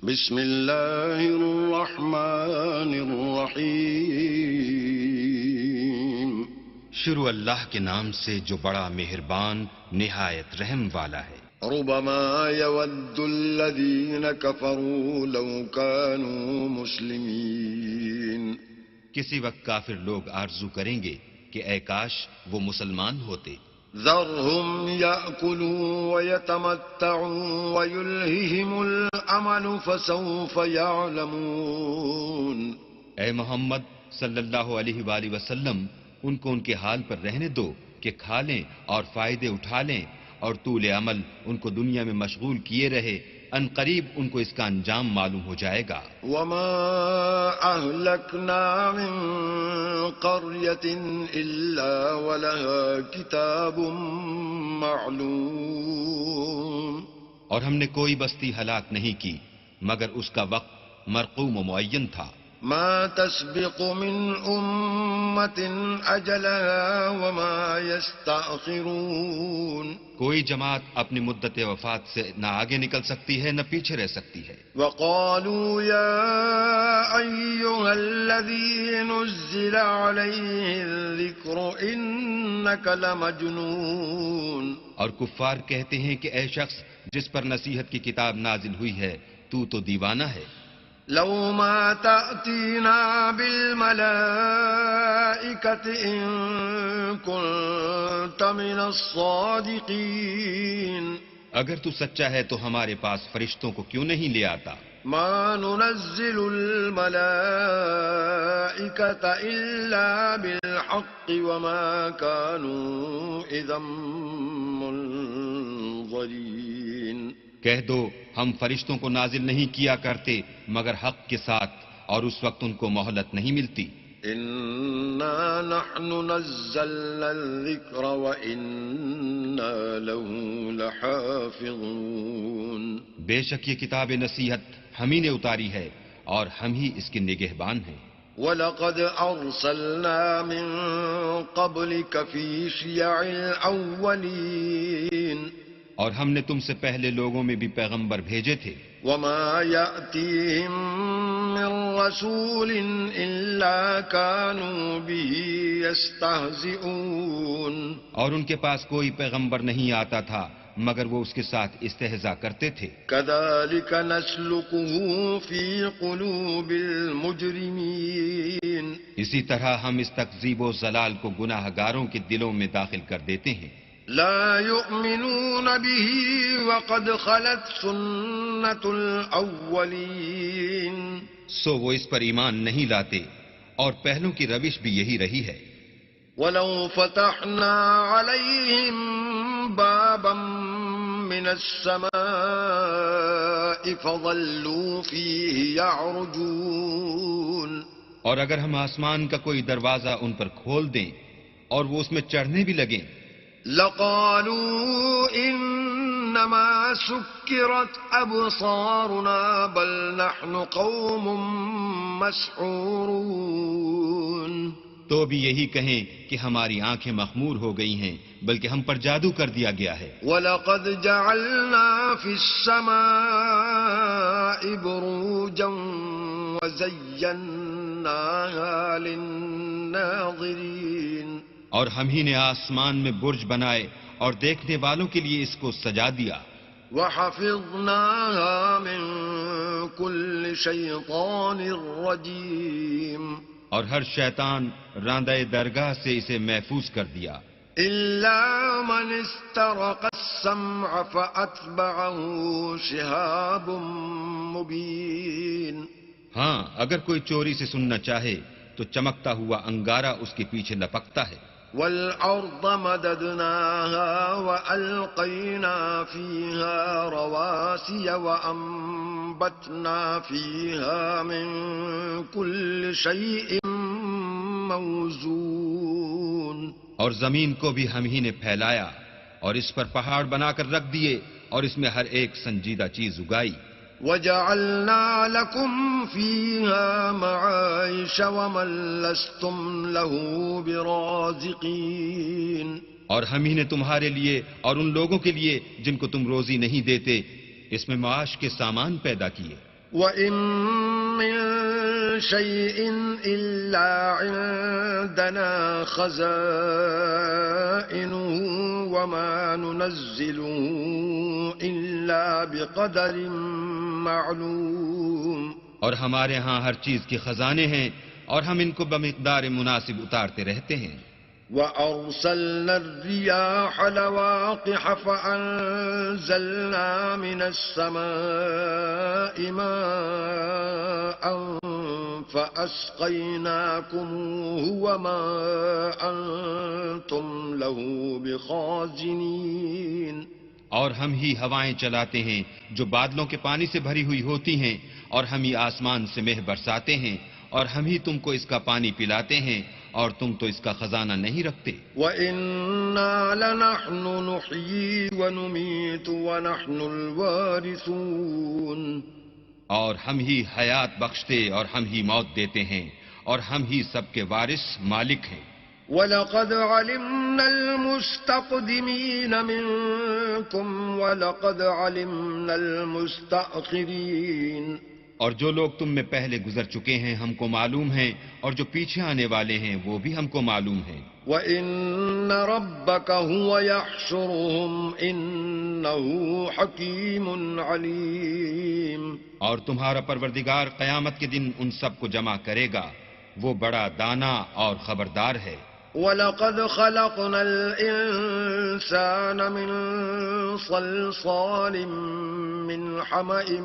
بسم اللہ الرحمن الرحیم. شروع اللہ کے نام سے جو بڑا مہربان نہایت رحم والا ہے. ربما يود الذين كفروا لو كانوا مسلمين. کسی وقت کافر لوگ آرزو کریں گے کہ اے کاش وہ مسلمان ہوتے. ذرهم يأكلوا ويتمتعوا ويلههم الأمل فسوف يعلمون. اے محمد صلی اللہ علیہ وآلہ وسلم ان کو ان کے حال پر رہنے دو کہ کھا لیں اور فائدے اٹھا لیں اور طول عمل ان کو دنیا میں مشغول کیے رہے. ان قریب ان کو اس کا انجام معلوم ہو جائے گا. وما أهلكنا من قرية إلا ولها كتاب معلوم. اور ہم نے کوئی بستی ہلاک نہیں کی مگر اس کا وقت مرقوم و معین تھا. ما تسبق من أمة أجلها وما يستأخرون. کوئی جماعت اپنی مدت وفات سے نہ آگے نکل سکتی ہے نہ پیچھے رہ سکتی ہے. وقالوا يا أيها الذي نزل عليه الذكر إنك لمجنون. اور کفار کہتے ہیں کہ اے شخص جس پر نصیحت کی کتاب نازل ہوئی ہے تو دیوانہ ہے. لو ما تأتينا بالملائكة إن كنت من الصادقين. اگر تو سچا ہے تو ہمارے پاس فرشتوں کو کیوں نہیں لے آتا. ما ننزل الملائكة إلا بالحق وما كانوا إذا منظرين. کہہ دو ہم فرشتوں کو نازل نہیں کیا کرتے مگر حق کے ساتھ اور اس وقت ان کو مہلت نہیں ملتی. إنا نحن نزلنا الذكر وإنا له لحافظون. بے شک یہ کتاب نصیحت ہم ہی نے اتاری ہے اور ہم ہی اس کے نگہبان ہیں. وَلَقَدْ أَرْسَلْنَا مِن قَبْلِكَ فِي شِيَعِ الْأَوَّلِينَ. اور ہم نے تم سے پہلے لوگوں میں بھی پیغمبر بھیجے تھے. وَمَا يَأْتِيهِم مِّن رَّسُولٍ إِلَّا كَانُوا بِهِ يَسْتَهْزِئُونَ. اور ان کے پاس کوئی پیغمبر نہیں آتا تھا مگر وہ اس کے ساتھ استہزاء کرتے تھے. كَذَلِكَ نَسْلُكُهُ فِي قُلُوبِ الْمُجْرِمِينَ. اسی طرح ہم اس تکذیب و ضلال کو گناہ گاروں کے دلوں میں داخل کر دیتے ہیں. لا يؤمنون به وقد خلت سنة الأولين. سو وہ اس پر ایمان نہیں لاتے اور پہلوں کی روش بھی یہی رہی ہے. ولو فتحنا عليهم بابا من السماء فظلوا فيه يعرجون. اور اگر ہم آسمان کا کوئی دروازہ ان پر کھول دیں اور وہ اس میں چڑھنے بھی لگیں لقالوا إنما سكرت أبصارنا بل نحن قوم مسحورون. تو بھی یہی کہیں کہ ہماری آنکھیں مخمور ہو گئی ہیں بلکہ ہم پر جادو کر دیا گیا ہے. وَلَقَدْ جَعَلْنَا فِي السَّمَاءِ بُرُوجًا وَزَيَّنَّاهَا لِلنَّاظِرِينَ. اور ہم ہی نے آسمان میں برج بنائے اور دیکھنے والوں کے لیے اس کو سجا دیا. وَحَفِظْنَاهَا مِن كُلِّ شَيْطَانٍ رَّجِيمٍ. اور ہر شیطان راندہ درگاہ سے اسے محفوظ کر دیا. إِلَّا مَنِ اسْتَرَقَ السَّمْعَ فَأَتْبَعَهُ شِهَابٌ مُّبِينٌ. ہاں اگر کوئی چوری سے سننا چاہے تو چمکتا ہوا انگارہ اس کے پیچھے لپکتا ہے. وَالْأَرْضَ مَدَدْنَاهَا وَأَلْقَيْنَا فِيهَا رَوَاسِيَ وَأَنبَتْنَا فِيهَا مِن كُلِّ شَيْءٍ مَّوْزُونٍ. اور زمین کو بھی ہم ہی نے پھیلایا اور اس پر پہاڑ بنا کر رکھ دیے اور اس میں ہر ایک سنجیدہ چیز اگائی. وَجَعَلْنَا لَكُمْ فِيهَا مَعَائِشَ وَمَن لَّسْتُمْ لَهُ بِرَازِقِينَ. اور ہم ہی نے تمہارے لیے اور ان لوگوں کے لیے جن کو تم روزی نہیں دیتے اس میں معاش کے سامان پیدا کیے. وَإِن مِّن شَيْءٍ إِلَّا عِندَنَا خَزَائِنُهُ وَمَا نُنَزِّلُهُ إِلَّا بِقَدَرٍ مَّعْلُومٍ. اور ہمارے ہاں ہر چیز کے خزانے ہیں اور ہم ان کو بمقدار مناسب اتارتے رہتے ہیں. وَأَرْسَلْنَا الرِّيَاحَ لَوَاقِحَ فَأَنزَلْنَا مِنَ السَّمَاءِ مَاءً فَأَسْقَيْنَاكُمُوهُ وَمَا أَنتُمْ لَهُ بِخَازِنِينَ. اور ہم ہی ہوائیں چلاتے ہیں جو بادلوں کے پانی سے بھری ہوئی ہوتی ہیں، اور ہم ہی آسمان سے مہ برساتے ہیں، اور ہم ہی تم کو اس کا پانی پلاتے ہیں، اور تم تو اس کا خزانہ نہیں رکھتے. وَإِنَّا لَنَحْنُ نُحْيِي وَنُمِيتُ وَنَحْنُ الْوَارِثُونَ. اور ہم ہی حیات بخشتے اور ہم ہی موت دیتے ہیں، اور ہم ہی سب کے وارث مالک ہیں. وَلَقَدْ عَلِمْنَا الْمُسْتَقْدِمِينَ مِنكُمْ وَلَقَدْ عَلِمْنَا الْمُسْتَأْخِرِينَ. اور جو لوگ تم میں پہلے گزر چکے ہیں ہم کو معلوم ہیں، اور جو پیچھے آنے والے ہیں وہ بھی ہم کو معلوم ہیں. وَإِنَّ رَبَّكَ هُوَ يَحْشُرُهُمْ إِنَّهُ حَكِيمٌ عَلِيمٌ. اور تمہارا پروردگار قیامت کے دن ان سب کو جمع کرے گا، وہ بڑا دانا اور خبردار ہے. وَلَقَدْ خَلَقْنَا الْإِنسَانَ مِنْ صَلْصَالٍ مِّنْ حَمَإٍ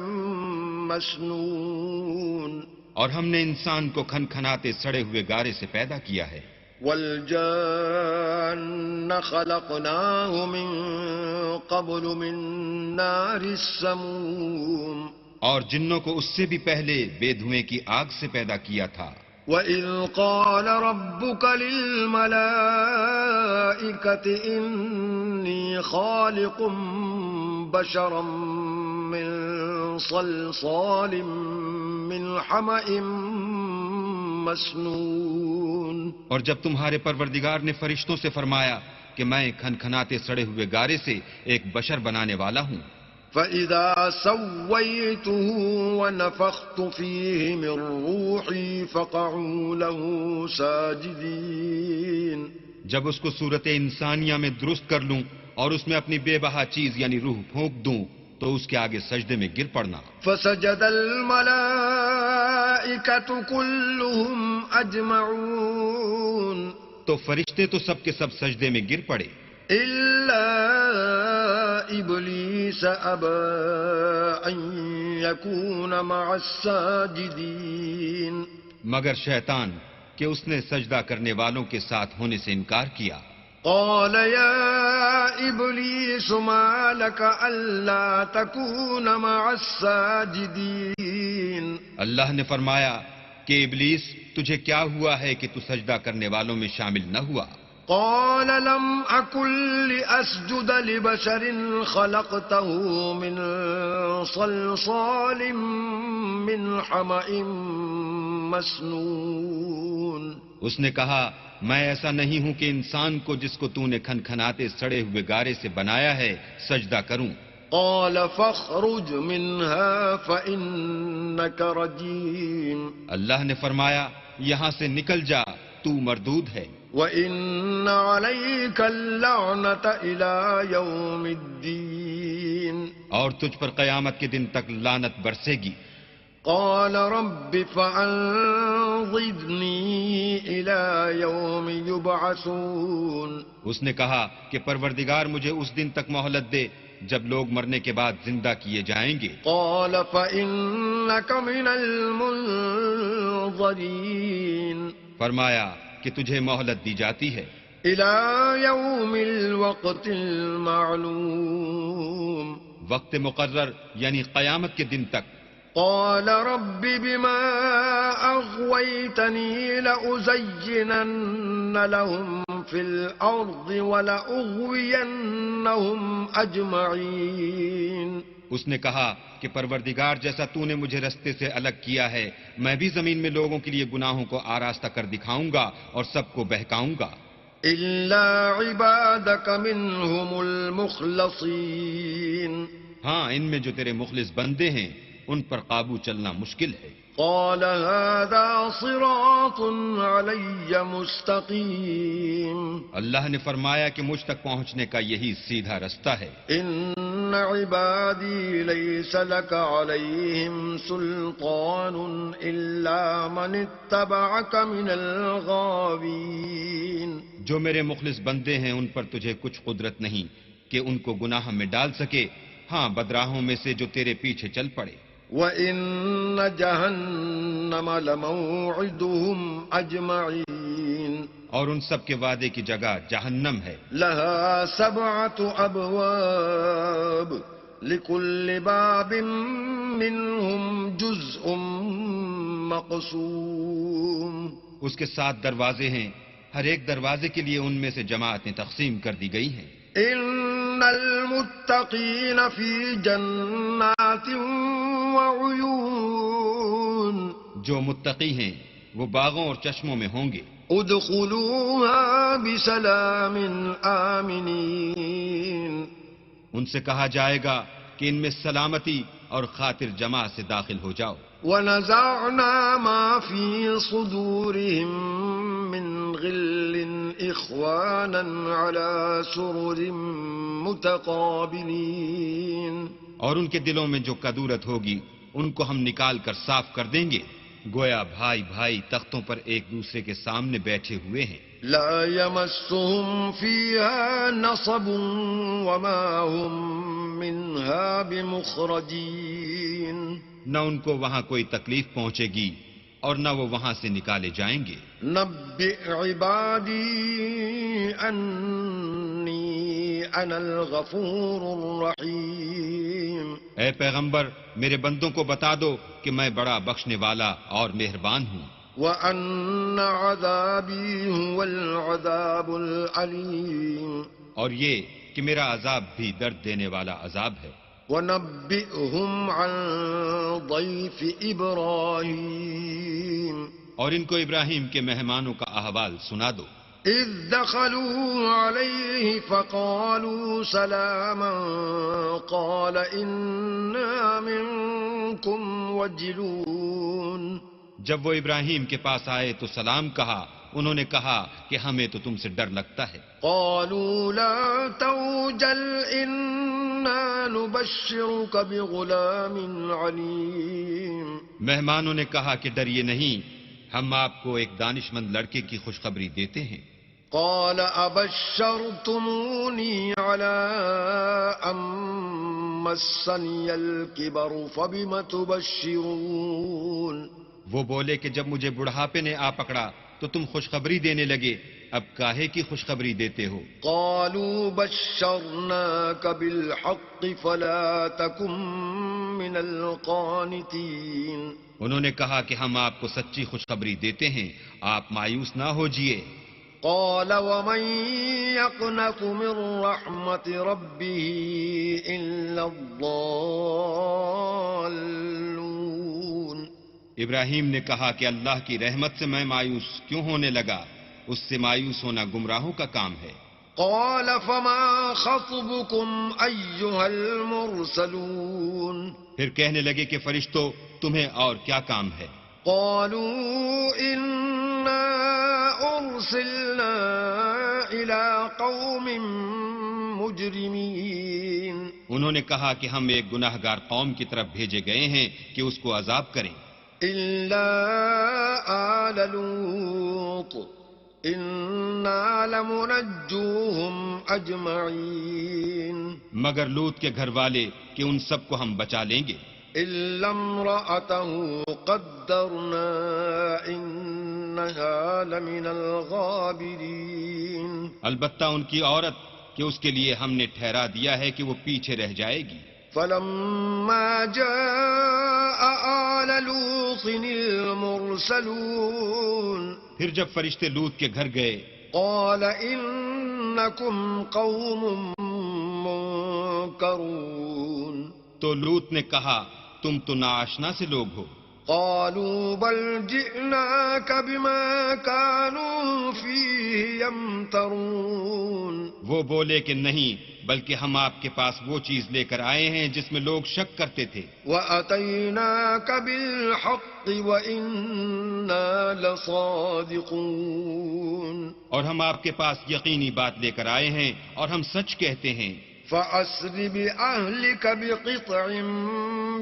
مسنون. اور ہم نے انسان کو کھنکھناتے سڑے ہوئے گارے سے پیدا کیا ہے. وَالْجَانَّ خَلَقْنَاهُ مِنْ قَبْلُ مِنْ نَارِ السَّمُومِ. اور جنوں کو اس سے بھی پہلے بے دھوئیں کی آگ سے پیدا کیا تھا. وَإِذْ قَالَ رَبُّكَ لِلْمَلَائِكَةِ إِنِّي خَالِقٌ بَشَرًا مِّن صَلْصَالٍ مِّنْ حَمَإٍ مسنون. اور جب تمہارے پروردگار نے فرشتوں سے فرمایا کہ میں کھنکھناتے سڑے ہوئے گارے سے ایک بشر بنانے والا ہوں. فَإِذَا سَوَّيْتُهُ وَنَفَخْتُ فِيهِ مِنْ رُوحِي فَقَعُوا لَهُ سَاجِدِينَ. جب اس کو صورت انسانیہ میں درست کر لوں اور اس میں اپنی بے بہا چیز یعنی روح پھونک دوں تو اس کے آگے سجدے میں گر پڑنا. فَسَجَدَ الْمَلَائِكَةُ كُلُّهُمْ أَجْمَعُونَ. تو فرشتے تو سب کے سب سجدے میں گر پڑے إِلَّا إِبْلِيسَ أَبَى أَن يَكُونَ مَعَ السَّاجِدِينَ. مگر شیطان کہ اس نے سجدہ کرنے والوں کے ساتھ ہونے سے انکار کیا. قال يا إبليس ما لك ألا تكون مع الساجدين. اللہ نے فرمایا کہ ابلیس تجھے کیا ہوا ہے کہ تو سجدہ کرنے والوں میں شامل نہ ہوا. قال لم أكن لأسجد لبشر خلقته من صلصال من حمأ مسنون. اس نے کہا میں ایسا نہیں ہوں کہ انسان کو جس کو تو نے کھنکھناتے سڑے ہوئے گارے سے بنایا ہے سجدہ کروں. قال فاخرج منها فإنك رجيم. اللہ نے فرمایا یہاں سے نکل جا تو مردود ہے. وَإِنَّ عَلَيْكَ اللَّعْنَةَ إِلَى يَوْمِ الدِّينِ. اور تجھ پر قیامت کے دن تک لعنت برسے گی. قال رب فأنظرني إلى يوم يبعثون. اس نے کہا کہ پروردگار مجھے اس دن تک مہلت دے جب لوگ مرنے کے بعد زندہ کیے جائیں گے. قال فإنك من المنظرين. فرمایا کہ تجھے مہلت دی جاتی ہے إلى يوم الوقت المعلوم. وقت مقرر یعنی قیامت کے دن تک. قال رب بما أغويتني لأزينن لهم في الأرض ولأغوينهم أجمعين. اس نے کہا کہ پروردگار جیسا تو نے مجھے رستے سے الگ کیا ہے میں بھی زمین میں لوگوں کے لیے گناہوں کو آراستہ کر دکھاؤں گا اور سب کو بہکاؤں گا. إلا عبادك منهم المخلصين. ہاں ان میں جو تیرے مخلص بندے ہیں ان پر قابو چلنا مشکل ہے۔ قال هذا صراط علي مستقيم اللہ نے فرمایا کہ مجھ تک پہنچنے کا یہی سیدھا رستہ ہے۔ إن عبادي ليس لك عليهم سلطان إلا من اتبعك من الغاوين جو میرے مخلص بندے ہیں ان پر تجھے کچھ قدرت نہیں کہ ان کو گناہ میں ڈال سکے، ہاں بدراہوں میں سے جو تیرے پیچھے چل پڑے۔ وَإِنَّ جَهَنَّمَ لَمَوْعِدُهُمْ أَجْمَعِينَ اور ان سب کے وعدے کی جگہ جہنم ہے۔ لَهَا 7 أَبْوَابٍ لِكُلِّ بَابٍ مِّنْهُمْ جُزْءٌ مَّقْسُومٌ اس کے 7 دروازے ہیں، ہر ایک دروازے کے لیے ان میں سے جماعتیں تقسیم کر دی گئی ہیں۔ إِنَّ الْمُتَّقِينَ فِي جَنَّاتٍ وَعُيُونٍ جو متقی ہیں وہ باغوں اور چشموں میں ہوں گے۔ ادخلوها بسلام آمنین ان سے کہا جائے گا کہ ان میں سلامتی اور خاطر جمع سے داخل ہو جاؤ۔ ونزعنا ما في صدورهم من غل إخوانا على سرر متقابلين اور ان کے دلوں میں جو کدورت ہوگی ان کو ہم نکال کر صاف کر دیں گے، گویا بھائی بھائی تختوں پر ایک دوسرے کے سامنے بیٹھے ہوئے ہیں۔ لا يمسهم فيها نصب وما هم منها بمخرجين نہ ان کو وہاں کوئی تکلیف پہنچے گی اور نہ وہ وہاں سے نکالے جائیں گے۔ نبئ عبادی انی انا الغفور الرحیم اے پیغمبر میرے بندوں کو بتا دو کہ میں بڑا بخشنے والا اور مہربان ہوں، وَأَنَّ عَذَابِي هُوَ الْعَذَابُ الْأَلِيمُ اور یہ کہ میرا عذاب بھی درد دینے والا عذاب ہے۔ وَنَبِّئْهُمْ عَنْ ضَيْفِ إِبْرَاهِيمَ اور ان کو ابراہیم کے مہمانوں کا احوال سنا دو۔ إِذْ دَخَلُوا عَلَيْهِ فَقَالُوا سَلَامًا قَالَ إِنَّا مِنْكُمْ وَجِلُونَ جب وہ ابراہیم کے پاس آئے تو سلام کہا، انہوں نے کہا کہ ہمیں تو تم سے ڈر لگتا ہے۔ قالوا لا توجل إنا نبشرك بغلام عليم مہمانوں نے کہا کہ ڈریے نہیں، ہم آپ کو ایک دانش مند لڑکے کی خوشخبری دیتے ہیں۔ قال أبشرتموني على أن مسني الكبر فبم تبشرون وہ بولے کہ جب مجھے بڑھاپے نے آ پکڑا تو تم خوشخبری دینے لگے، اب کاہے کی خوشخبری دیتے ہو؟ قالوا بشرناك بالحق فلا تكن من القانتين انہوں نے کہا کہ ہم آپ کو سچی خوشخبری دیتے ہیں، آپ مایوس نہ ہوجئے۔ قال ومن يقنط من رحمة ربه إلا الضالون ابراہیم نے کہا کہ اللہ کی رحمت سے میں مایوس کیوں ہونے لگا؟ اس سے مایوس ہونا گمراہوں کا کام ہے۔ قال فما خطبكم أيها المرسلون پھر کہنے لگے کہ فرشتوں تمہیں اور کیا کام ہے؟ قالوا إنا أرسلنا إلى قوم مجرمين انہوں نے کہا کہ ہم ایک گناہ گار قوم کی طرف بھیجے گئے ہیں کہ اس کو عذاب کریں۔ إلا آل لوط إنا لمنجوهم أجمعين مگر لوط کے گھر والے کہ ان سب کو ہم بچا لیں گے۔ إلا امرأته قدرنا إنها لمن الغابرين البتہ ان کی عورت کہ اس کے لیے ہم نے ٹھہرا دیا ہے کہ وہ پیچھے رہ جائے گی۔ فلما جاء آل لوط المرسلون پھر جب فرشتے لوط کے گھر گئے قال إنكم قوم منكرون تو لوط نے کہا تم تو ناآشنا سے لوگ ہو۔ قالوا بل جئناك بما كانوا فيه يمترون وہ بولے کہ نہیں، بلکہ ہم آپ کے پاس وہ چیز لے کر آئے ہیں جس میں لوگ شک کرتے تھے. وَأَتَيْنَاكَ بِالْحَقِّ وَإِنَّا لَصَادِقُونَ اور ہم آپ کے پاس یقینی بات لے کر آئے ہیں اور ہم سچ کہتے ہیں. فَأَسْرِ بِأَهْلِكَ بِقِطْعٍ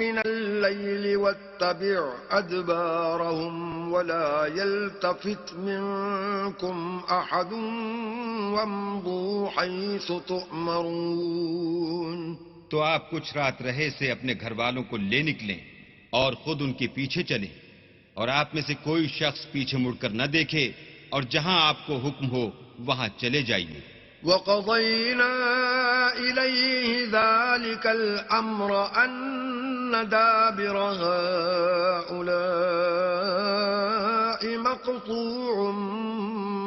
مِّنَ اللَّيْلِ وَاتَّبِعْ أَدْبَارَهُمْ وَلَا يَلْتَفِتْ مِنكُمْ أَحَدٌ وَامْضُوا حَيْثُ تُؤْمَرُونَ تو آپ کچھ رات رہے سے اپنے گھر والوں کو لے نکلیں اور خود ان کے پیچھے چلیں، اور آپ میں سے کوئی شخص پیچھے مڑ کر نہ دیکھے، اور جہاں آپ کو حکم ہو وہاں چلے جائیے. وَقَضَيْنَا إِلَيْهِ ذَلِكَ الْأَمْرَ أَنَّ دَابِرَ هَؤُلَاءِ مَقْطُوعٌ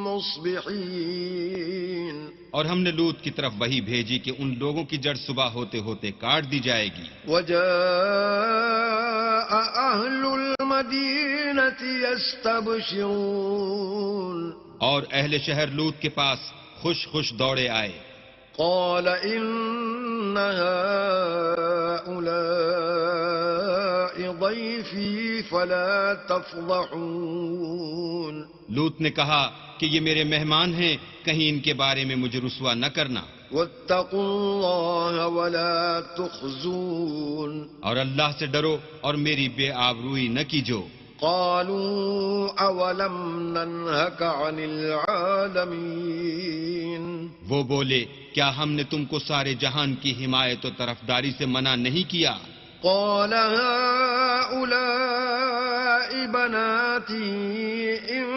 مُصْبِحِينَ اور ہم نے لوط کی طرف وحی بھیجی کہ ان لوگوں کی جڑ صبح ہوتے ہوتے کاٹ دی جائے گی. وَجَاءَ أَهْلُ الْمَدِينَةِ يَسْتَبْشِرُونَ اور اہل شہر لوط کے پاس خوش خوش دوڑے آئے. قَالَ إِنَّ هَؤُلَاءِ ضَيْفِي فَلَا تَفْضَحُونَ لوط نے کہا کہ یہ میرے مہمان ہیں، کہیں ان کے بارے میں مجھے رسوا نہ کرنا. وَاتَّقُوا اللَّهَ وَلَا تُخْزُونَ اور اللہ سے ڈرو اور میری بے آبروئی نہ کیجو. قالوا اولم ننهك عن العالمين وہ بولے کیا ہم نے تم کو سارے جہان کی حمایت و طرفداری سے منع نہیں کیا؟ قال هؤلاء بناتي إن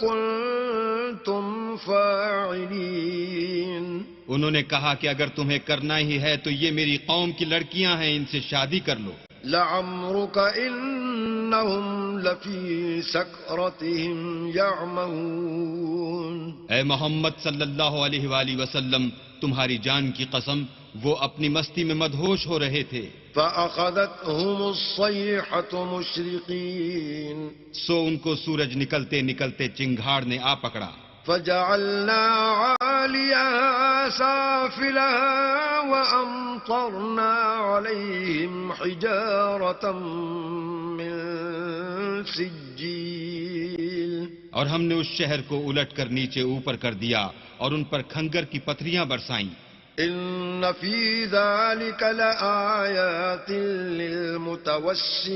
كنتم فاعلين انہوں نے کہا کہ اگر تمہیں کرنا ہی ہے تو یہ میری قوم کی لڑکیاں ہیں، ان سے شادی کر لو. لعمرك إنهم لفي سكرتهم يعمهون اے محمد صلی اللہ علیہ وآلہ وسلم، تمہاری جان کی قسم وہ اپنی مستی میں مدہوش ہو رہے تھے. فأخذتهم الصيحة مشرقين سو ان کو سورج نکلتے نکلتے چنگھاڑ نے آ پکڑا. فجعلنا عاليها سافلها وأمطرنا عليهم حجارة من سجيل اور ہم نے اس شہر کو الٹ کر نیچے اوپر کر دیا اور ان پر کھنگر کی پتھریاں برسائیں. إن في ذلك لآيات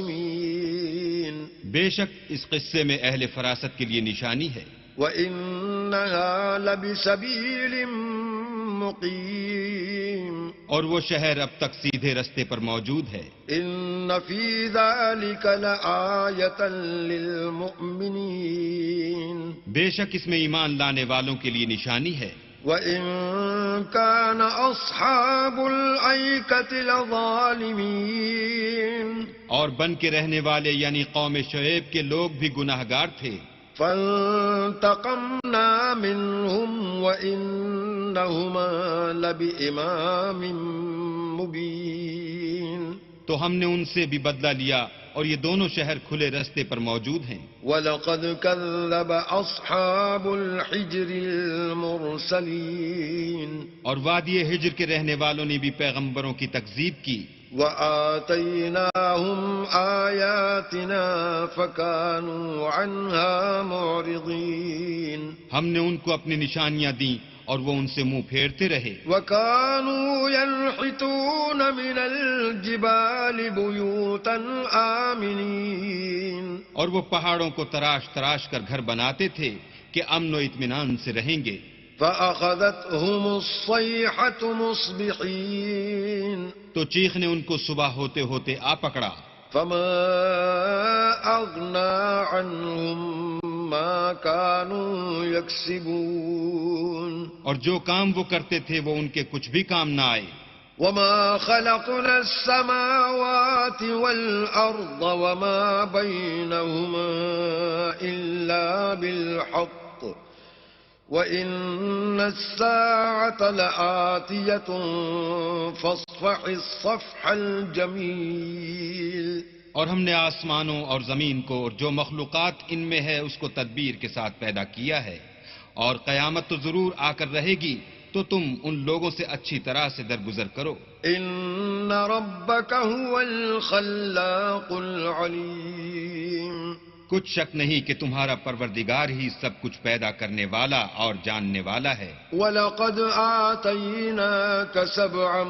للمتوسمين بے شک اس قصے میں اہل فراست کے لیے نشانی ہے. وَإِنَّهَا لَبِسَبِيلٍ مُقِيمٍ اور وہ شہر اب تک سیدھے رستے پر موجود ہے. إِنَّ فِي ذَلِكَ لَآيَةً لِّلْمُؤْمِنِينَ بے شک اس میں ایمان لانے والوں کے لیے نشانی ہے. وَإِن كَانَ أَصْحَابُ الْأَيْكَةِ لَظَالِمِينَ اور بن کے رہنے والے یعنی قوم شعیب کے لوگ بھی گناہگار تھے. فانتقمنا منهم وإنهما لبإمام مبين تو ہم نے ان سے بھی بدلہ لیا اور یہ دونوں شہر کھلے رستے پر موجود ہیں. وَلَقَدْ كَذَّبَ أَصْحَابُ الْحِجْرِ الْمُرْسَلِينَ اور وادی ہجر کے رہنے والوں نے بھی پیغمبروں کی تکذیب کی. وَآتَيْنَاهُمْ آيَاتِنَا فَكَانُوا عَنْهَا مُعْرِضِينَ ہم نے ان کو اپنی نشانیاں دیں اور وہ ان سے منہ پھیرتے رہے. وَكَانُوا يَنْحِتُونَ مِنَ الْجِبَالِ بُيُوتًا آمِنِينَ اور وہ پہاڑوں کو تراش تراش کر گھر بناتے تھے کہ امن و اطمینان سے رہیں گے. فَأَخَذَتْهُمُ الصَّيْحَةُ مُصْبِحِينَ تو چیخ نے ان کو صبح ہوتے ہوتے آ پکڑا. فَمَا أَغْنَى عَنْهُمْ مَا كَانُوا يَكْسِبُونَ اور جو کام وہ کرتے تھے وہ ان کے کچھ بھی کام نہ آئے. وَمَا خَلَقْنَا السَّمَاوَاتِ وَالْأَرْضَ وَمَا بَيْنَهُمَا إِلَّا بِالْحَقِّ وَإِنَّ السَّاعَةَ لَآتِيَةٌ فَاصْفَحِ الصَّفْحَ الْجَمِيلَ اور ہم نے آسمانوں اور زمین کو اور جو مخلوقات ان میں ہے اس کو تدبیر کے ساتھ پیدا کیا ہے، اور قیامت تو ضرور آ کر رہے گی، تو تم ان لوگوں سے اچھی طرح سے درگزر کرو۔ ان ربك هو الخلاق العليم کچھ شک نہیں کہ تمہارا پروردگار ہی سب کچھ پیدا کرنے والا اور جاننے والا ہے۔ وَلَقَدْ آتَيْنَاكَ سَبْعًا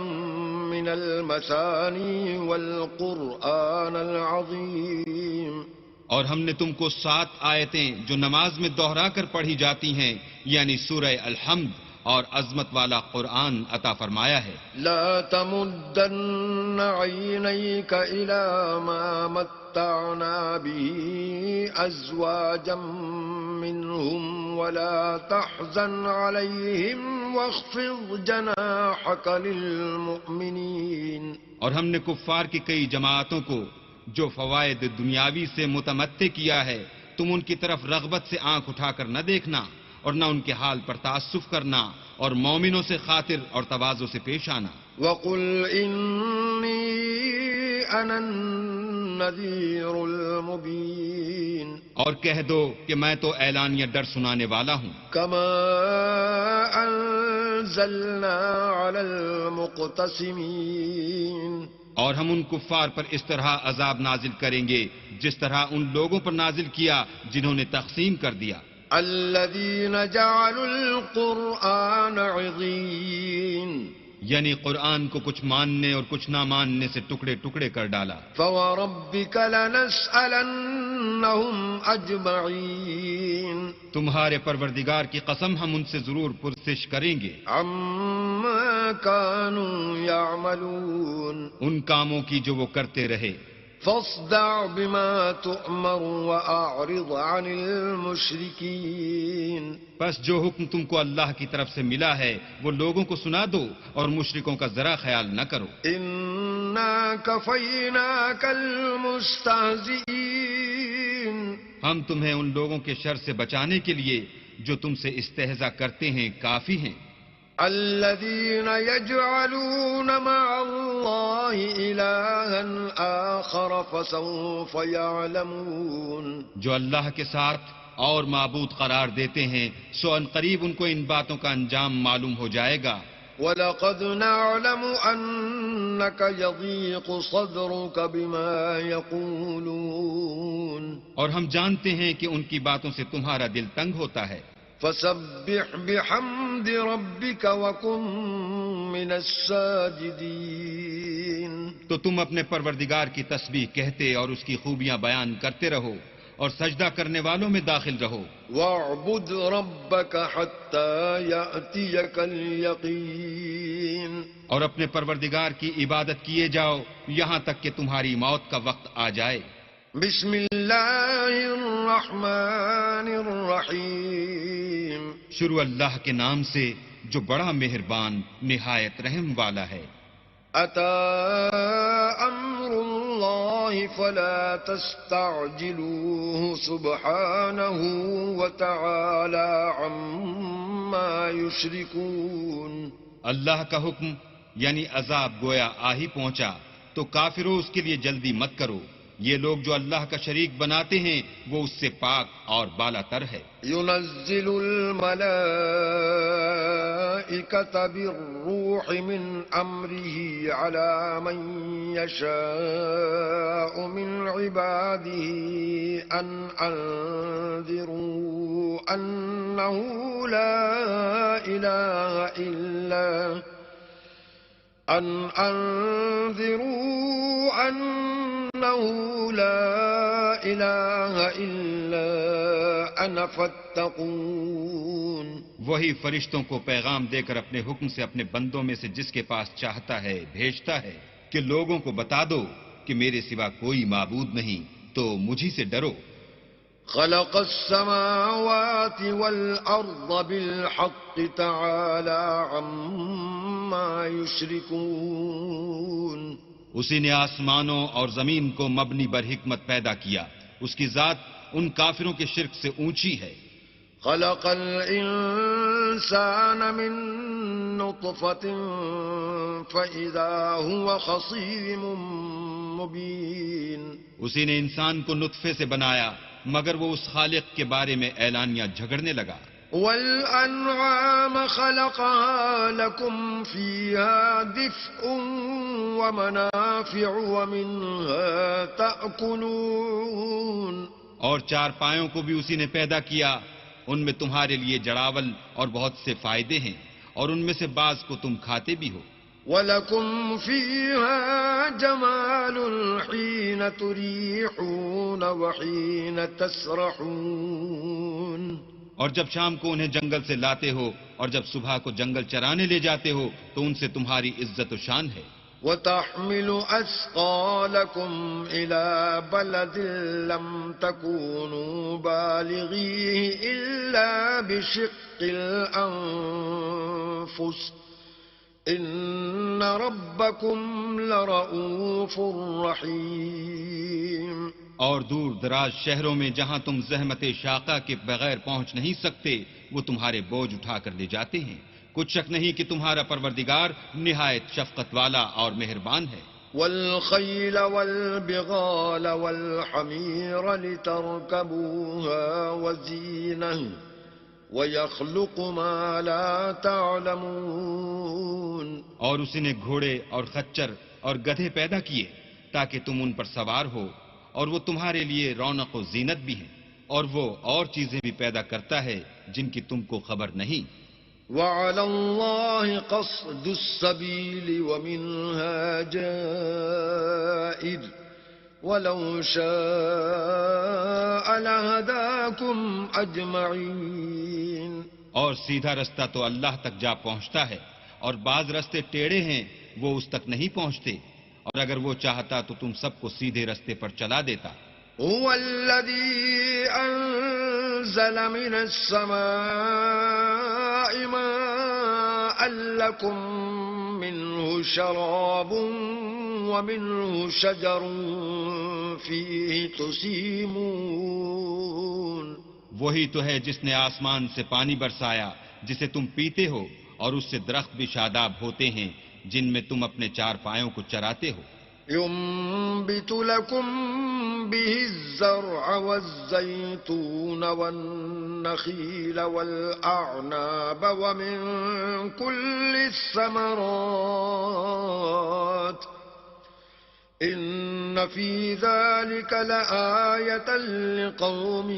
مِّنَ الْمَثَانِي وَالْقُرْآنَ الْعَظِيمَ اور ہم نے تم کو 7 آیتیں جو نماز میں دہرا کر پڑھی جاتی ہیں، یعنی سورہ الحمد اور عظمت والا قرآن عطا فرمایا ہے۔ لا تمدن عينيك إلى ما متعنا به أزواجا منهم ولا تحزن عليهم واخفض جناحك للمؤمنين اور ہم نے کفار کی کئی جماعتوں کو جو فوائد دنیاوی سے متمتع کیا ہے، تم ان کی طرف رغبت سے آنکھ اٹھا کر نہ دیکھنا اور نہ ان کے حال پر تعسف کرنا، اور مومنوں سے خاطر اور تواضع سے پیش آنا۔ وَقُلْ إِنِّي أَنَا النَّذِيرُ الْمُبِينُ اور کہہ دو کہ میں تو اعلانیہ ڈر سنانے والا ہوں، كما أنزلنا على المقتسمين اور ہم ان کفار پر اس طرح عذاب نازل کریں گے جس طرح ان لوگوں پر نازل کیا جنہوں نے تقسیم کر دیا۔ الذين جعلوا القرآن عضين یعنی قرآن کو کچھ ماننے اور کچھ نہ ماننے سے ٹکڑے ٹکڑے کر ڈالا۔ فوربك لنسألنهم أجمعين تمہارے پروردگار کی قسم ہم ان سے ضرور پرسش کریں گے عما كانوا يعملون ان کاموں کی جو وہ کرتے رہے۔ فاصدع بما تؤمر وأعرض عن المشركين بس جو حکم تم کو اللہ کی طرف سے ملا ہے وہ لوگوں کو سنا دو اور مشرکوں کا ذرا خیال نہ کرو۔ إنا كفيناك المستهزئين ہم تمہیں ان لوگوں کے شر سے بچانے کے لیے جو تم سے استہزاء کرتے ہیں کافی ہیں۔ الذين يجعلون مع الله إلها آخر فسوف يعلمون جو اللہ کے ساتھ اور معبود قرار دیتے ہیں سو ان قریب ان کو ان باتوں کا انجام معلوم ہو جائے گا۔ وَلَقَدْ نَعْلَمُ أَنَّكَ يَضِيقُ صَدْرُكَ بِمَا يَقُولُونَ اور ہم جانتے ہیں کہ ان کی باتوں سے تمہارا دل تنگ ہوتا ہے۔ فَسَبِّحْ بِحَمْدِ رَبِّكَ وَكُن مِّنَ السَّاجِدِينَ تو تم اپنے پروردگار کی تسبیح کہتے اور اس کی خوبیاں بیان کرتے رہو اور سجدہ کرنے والوں میں داخل رہو۔ وَاعْبُدْ رَبَّكَ حَتَّى يَأْتِيَكَ الْيَقِينُ اور اپنے پروردگار کی عبادت کیے جاؤ یہاں تک کہ تمہاری موت کا وقت آ جائے۔ بسم اللہ الرحمن الرحیم شروع اللہ کے نام سے جو بڑا مہربان نہایت رحم والا ہے۔ اتی امر اللہ فلا تستعجلوه سبحانہ وتعالی عما یشرکون اللہ کا حکم یعنی عذاب گویا آ ہی پہنچا تو کافروں اس کے لیے جلدی مت کرو، یہ لوگ جو اللہ کا شریک بناتے ہیں وہ اس سے پاک اور بالا تر ہے۔ ينزل الملائكة بالروح من أمره على من يشاء من عباده أن أنذروا أنه لا إله إلا أنا فاتقون وہی فرشتوں کو پیغام دے کر اپنے حکم سے اپنے بندوں میں سے جس کے پاس چاہتا ہے بھیجتا ہے کہ لوگوں کو بتا دو کہ میرے سوا کوئی معبود نہیں تو مجھی سے ڈرو۔ خلق السماوات والأرض بالحق تعالى عما يشركون اسی نے آسمانوں اور زمین کو مبنی بر حکمت پیدا کیا، اس کی ذات ان کافروں کے شرک سے اونچی ہے۔ خلق الإنسان من نطفة فإذا هو خصيم مبين اسی نے انسان کو نطفے سے بنایا مگر وہ اس خالق کے بارے میں اعلانیہ جھگڑنے لگا. والأنعام خلقها لكم فيها دفء ومنافع ومنها تأكلون. اور چارپایوں کو بھی اسی نے پیدا کیا، ان میں تمہارے لیے جڑاول اور بہت سے فائدے ہیں، اور ان میں سے بعض کو تم کھاتے بھی ہو. وَلَكُمْ فِيهَا جَمَالٌ حِينَ تُرِيحُونَ وَحِينَ تَسْرَحُونَ. اور جب شام کو انہیں جنگل سے لاتے ہو اور جب صبح کو جنگل چرانے لے جاتے ہو تو ان سے تمہاری عزت و شان ہے. وَتَحْمِلُ أَثْقَالَكُمْ إِلَى بَلَدٍ لَّمْ تَكُونُوا بَالِغِيهِ إِلَّا بِشِقِّ الْأَنفُسِ إِنَّ رَبَّكُمْ لَرَءُوفٌ رَّحِيمٌ. اور دور دراز شہروں میں جہاں تم زحمت شاقہ کے بغیر پہنچ نہیں سکتے وہ تمہارے بوجھ اٹھا کر لے جاتے ہیں. کچھ شک نہیں کہ تمہارا پروردگار نہایت شفقت والا اور مہربان ہے. وَالْخَيْلَ وَالْبِغَالَ وَالْحَمِيرَ لِتَرْكَبُوهَا وَزِينَةً وَيَخْلُقُ مَا لَا تَعْلَمُونَ. اور اسی نے گھوڑے اور خچر اور گدھے پیدا کیے تاکہ تم ان پر سوار ہو، اور وہ تمہارے لیے رونق و زینت بھی ہیں، اور وہ اور چیزیں بھی پیدا کرتا ہے جن کی تم کو خبر نہیں. وَعَلَى اللَّهِ قَصْدُ السَّبِيلِ وَمِنْهَا جَائِرٌ وَلَوْ شَاءَ لَهَدَاكُمْ أَجْمَعِينَ. اور سیدھا رستہ تو اللہ تک جا پہنچتا ہے، اور بعض رستے ٹیڑھے ہیں وہ اس تک نہیں پہنچتے، اور اگر وہ چاہتا تو تم سب کو سیدھے رستے پر چلا دیتا. هُوَ الَّذِي أَنزَلَ مِنَ السَّمَاءِ مَاءً لَّكُم مِّنْهُ شَرَابٌ وَمِنْهُ شَجَرٌ فِيهِ تُسِيمُونَ. وہی تو ہے جس نے آسمان سے پانی برسایا جسے تم پیتے ہو، اور اس سے درخت بھی شاداب ہوتے ہیں جن میں تم اپنے چار پایوں کو چراتے ہو. ينبت لكم به الزرع والزيتون والنخيل والأعناب ومن كل الثمرات إن في ذلك لآية لقوم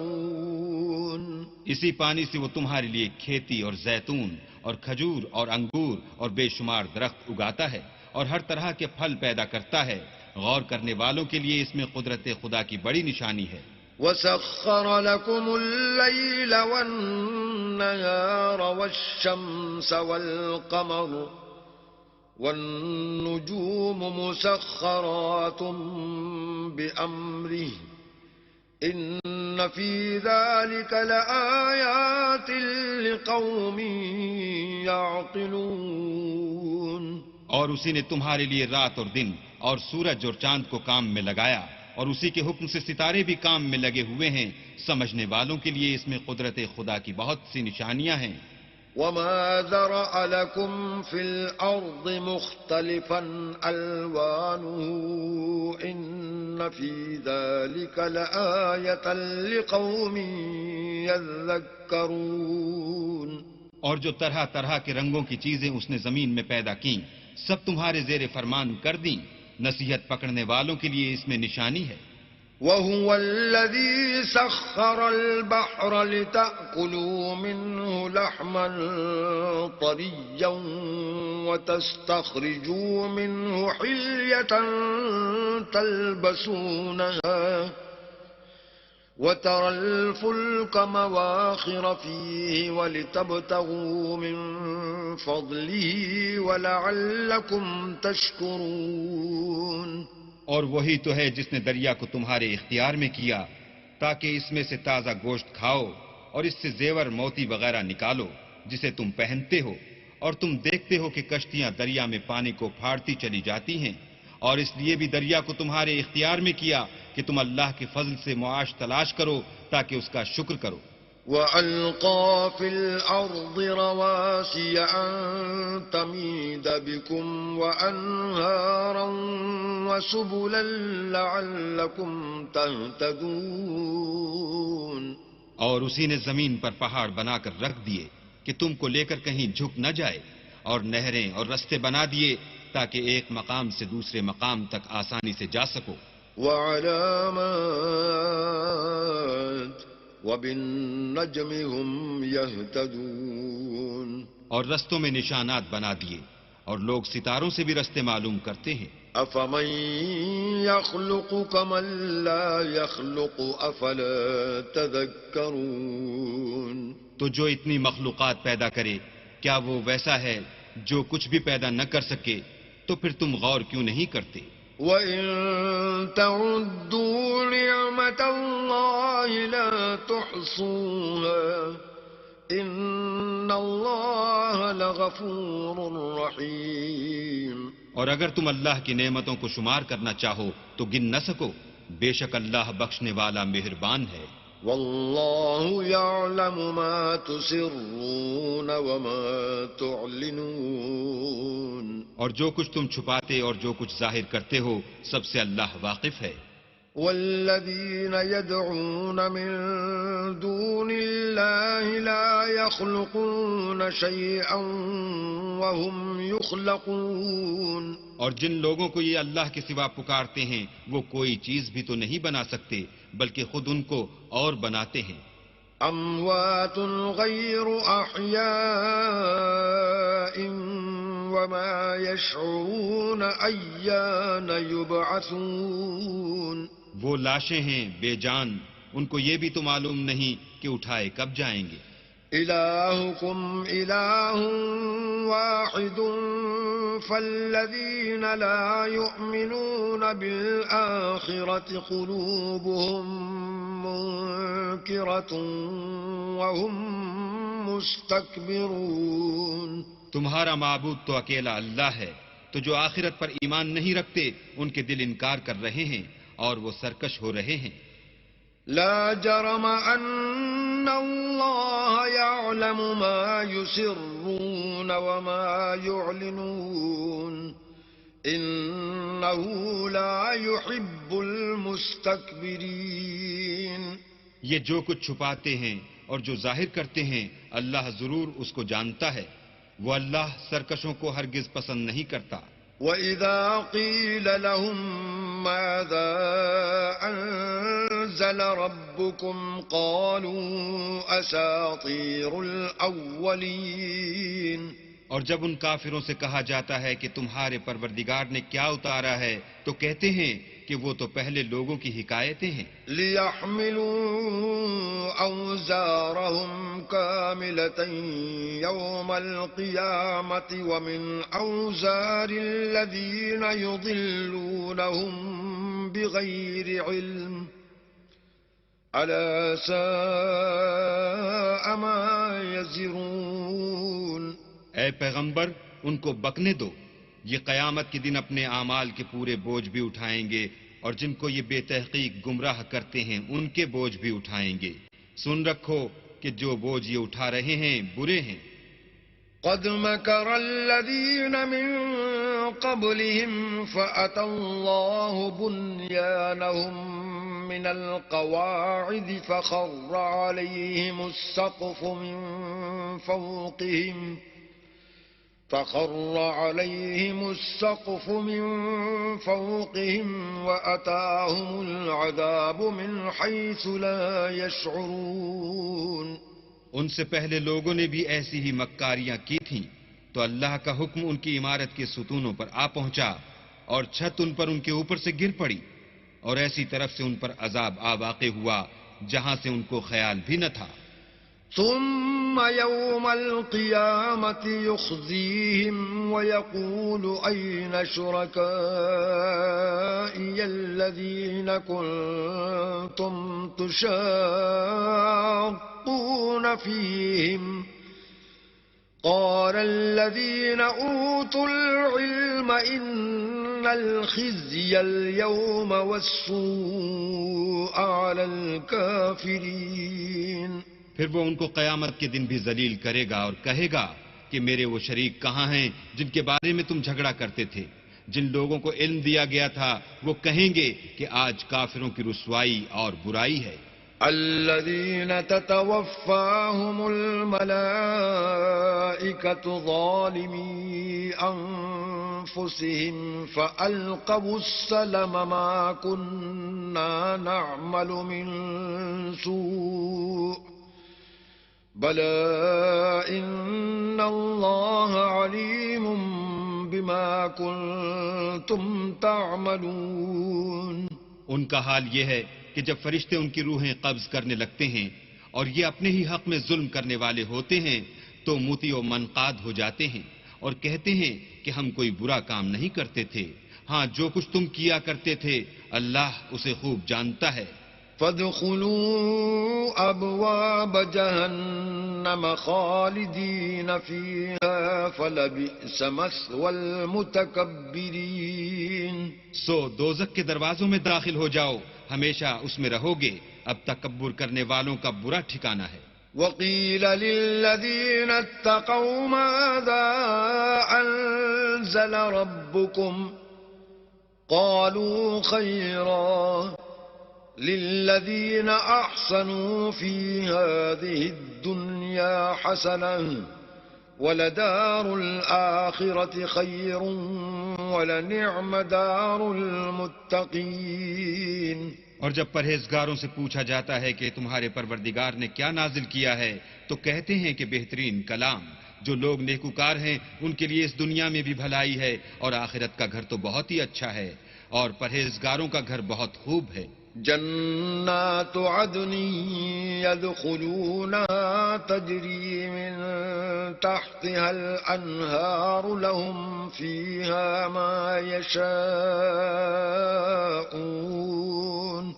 يتفكرون. اسی پانی سے وہ تمہارے لیے کھیتی اور زیتون اور کھجور اور انگور اور بے شمار درخت اگاتا ہے اور ہر طرح کے پھل پیدا کرتا ہے. غور کرنے والوں کے لیے اس میں قدرت خدا کی بڑی نشانی ہے. وَسَخَّرَ لَكُمُ اللَّيْلَ وَالنَّهَارَ وَالشَّمْسَ وَالْقَمَرَ وَالنُّجُومُ مُسَخَّرَاتٌ بِأَمْرِهِ إِنَّ فِي ذَلِكَ لَآيَاتٍ لِقَوْمٍ يَعْقِلُونَ. اور اسی نے تمہارے لیے رات اور دن اور سورج اور چاند کو کام میں لگایا، اور اسی کے حکم سے ستارے بھی کام میں لگے ہوئے ہیں. سمجھنے والوں کے لیے اس میں قدرت خدا کی بہت سی نشانیاں ہیں. وَمَا ذَرَأَ لَكُمْ فِي الْأَرْضِ مُخْتَلِفًا أَلْوَانُهُ إِنَّ فِي ذَلِكَ لَآيَةً لِقَوْمٍ يَذَّكَّرُونَ. اور جو طرح طرح کے رنگوں کی چیزیں اس نے زمین میں پیدا کیں سب تمہارے زیر فرمان کر دیں. نصیحت پکڑنے والوں کے لیے اس میں نشانی ہے. وَهُوَ الَّذِي سَخَّرَ الْبَحْرَ لِتَأْكُلُوا مِنْهُ لَحْمًا طَرِيًّا وَتَسْتَخْرِجُوا مِنْهُ حِلْيَةً تَلْبَسُونَهَا وَتَرَى الْفُلْكَ مَوَاخِرَ فِيهِ وَلِتَبْتَغُوا مِنْ فَضْلِهِ وَلَعَلَّكُمْ تَشْكُرُونَ. اور وہی تو ہے جس نے دریا کو تمہارے اختیار میں کیا تاکہ اس میں سے تازہ گوشت کھاؤ اور اس سے زیور موتی وغیرہ نکالو جسے تم پہنتے ہو، اور تم دیکھتے ہو کہ کشتیاں دریا میں پانی کو پھاڑتی چلی جاتی ہیں. اور اس لیے بھی دریا کو تمہارے اختیار میں کیا کہ تم اللہ کے فضل سے معاش تلاش کرو تاکہ اس کا شکر کرو. وألقى في الأرض رواسي أن تميد بكم وأنهارا وسبلا لعلكم تهتدون. اور اسی نے زمین پر پہاڑ بنا کر رکھ دیے کہ تم کو لے کر کہیں جھک نہ جائے، اور نہریں اور رستے بنا دیے تاکہ ایک مقام سے دوسرے مقام تک آسانی سے جا سکو. وعلامات وبالنجم هم يهتدون. اور رستوں میں نشانات بنا دیے، اور لوگ ستاروں سے بھی رستے معلوم کرتے ہیں. أفمن يخلق كمن لا يخلق أفلا تذكرون. تو جو اتنی مخلوقات پیدا کرے، کیا وہ ویسا ہے جو کچھ بھی پیدا نہ کر سکے؟ تو پھر تم غور کیوں نہیں کرتے؟ وَإِن تَعُدُّوا نِعْمَةَ اللَّهِ لَا تُحْصُوهَا إِنَّ اللَّهَ لَغَفُورٌ رَحِيمٌ. اور اگر تم اللہ کی نعمتوں کو شمار کرنا چاہو تو گن نہ سکو، بے شک اللہ بخشنے والا مہربان ہے. وَاللَّهُ يَعْلَمُ مَا تُسِرُّونَ وَمَا تُعْلِنُونَ. اور جو کچھ تم چھپاتے اور جو کچھ ظاہر کرتے ہو سب سے اللہ واقف ہے. وَالَّذِينَ يَدْعُونَ مِن دُونِ اللَّهِ لَا يَخْلُقُونَ شَيْئًا وَهُمْ يُخْلَقُونَ. اور جن لوگوں کو یہ اللہ کے سوا پکارتے ہیں وہ کوئی چیز بھی تو نہیں بنا سکتے بلکہ خود ان کو اور بناتے ہیں. أَمْوَاتٌ غَيْرُ أَحْيَاءٍ وَمَا يَشْعُرُونَ أَيَّانَ يُبْعَثُونَ. وہ لاشیں ہیں بے جان، ان کو یہ بھی تو معلوم نہیں کہ اٹھائے کب جائیں گے. إِلَٰهُكُمْ إِلَٰهٌ وَاحِدٌ فَالَّذِينَ لَا يُؤْمِنُونَ بِالْآخِرَةِ قُلُوبُهُم مُّنكِرَةٌ وَهُم مُّسْتَكْبِرُونَ. تمہارا معبود تو اکیلا اللہ ہے، تو جو آخرت پر ایمان نہیں رکھتے ان کے دل انکار کر رہے ہیں اور وہ سرکش ہو رہے ہیں. لا جرم أن الله يعلم ما يسرون وما يعلنون إنه لا يحب المستكبرين. یہ جو کچھ چھپاتے ہیں اور جو ظاہر کرتے ہیں اللہ ضرور اس کو جانتا ہے، وہ اللہ سرکشوں کو ہرگز پسند نہیں کرتا. وَإِذَا قِيلَ لَهُم مَّاذَا أَنزَلَ رَبُّكُمْ قَالُوا أَسَاطِيرُ الْأَوَّلِينَ. اور جب ان کافروں سے کہا جاتا ہے کہ تمہارے پروردگار نے کیا اتارا ہے تو کہتے ہیں کہ وہ تو پہلے لوگوں کی حکایتیں ہیں. لِيَحْمِلُوا أَوْزَارَهُمْ كَامِلَةً يَوْمَ الْقِيَامَةِ وَمِنْ أَوْزَارِ الَّذِينَ يُضِلُّونَهُمْ بِغَيْرِ عِلْمٍ أَلَا سَاءَ مَا يَزِرُونَ. اے پیغمبر ان کو بکنے دو، یہ قیامت کے دن اپنے اعمال کے پورے بوجھ بھی اٹھائیں گے، اور جن کو یہ بے تحقیق گمراہ کرتے ہیں ان کے بوجھ بھی اٹھائیں گے. سن رکھو کہ جو بوجھ یہ اٹھا رہے ہیں برے ہیں. قد مكر الذين من قبلهم فأتى الله بنيانهم من القواعد فخر عليهم السقف من فوقهم وأتاهم العذاب من حيث لا يشعرون. ان سے پہلے لوگوں نے بھی ایسی ہی مکاریاں کی تھیں تو اللہ کا حکم ان کی عمارت کے ستونوں پر آ پہنچا اور چھت ان پر ان کے اوپر سے گر پڑی، اور ایسی طرف سے ان پر عذاب آ واقع ہوا جہاں سے ان کو خیال بھی نہ تھا. ثم يوم القيامة يخزيهم ويقول أين شركائي الذين كنتم تشاقون فيهم قال الذين أوتوا العلم إن الخزي اليوم والسوء على الكافرين. پھر وہ ان کو قیامت کے دن بھی ذلیل کرے گا اور کہے گا کہ میرے وہ شریک کہاں ہیں جن کے بارے میں تم جھگڑا کرتے تھے؟ جن لوگوں کو علم دیا گیا تھا وہ کہیں گے کہ آج کافروں کی رسوائی اور برائی ہے۔ الذين تتوفاهم الملائكة ظالمي أنفسهم فألقوا السلم ما كنا نعمل من سوء بلى إن الله عليم بما كنتم تعملون۔ ان کا حال یہ ہے کہ جب فرشتے ان کی روحیں قبض کرنے لگتے ہیں اور یہ اپنے ہی حق میں ظلم کرنے والے ہوتے ہیں تو موتی و منقاد ہو جاتے ہیں اور کہتے ہیں کہ ہم کوئی برا کام نہیں کرتے تھے، ہاں جو کچھ تم کیا کرتے تھے اللہ اسے خوب جانتا ہے۔ فادخلوا ابواب جہنم خالدین فیہا فلبئس مثوى المتکبرین۔ سو دوزخ کے دروازوں میں داخل ہو جاؤ، ہمیشہ اس میں رہو گے، اب تکبر کرنے والوں کا برا ٹھکانہ ہے۔ وقیل للذین اتقوا ماذا انزل ربکم قالوا خیرا للذین احسنوا فی هذه الدنیا حسنة ولدار الآخرة خیر ولنعم دار المتقین۔ اور جب پرہیزگاروں سے پوچھا جاتا ہے کہ تمہارے پروردگار نے کیا نازل کیا ہے تو کہتے ہیں کہ بہترین کلام۔ جو لوگ نیکوکار ہیں ان کے لیے اس دنیا میں بھی بھلائی ہے اور آخرت کا گھر تو بہت ہی اچھا ہے اور پرہیزگاروں کا گھر بہت خوب ہے۔ جنات عدن يدخلونها تجري من تحتها الأنهار لهم فيها ما يشاءون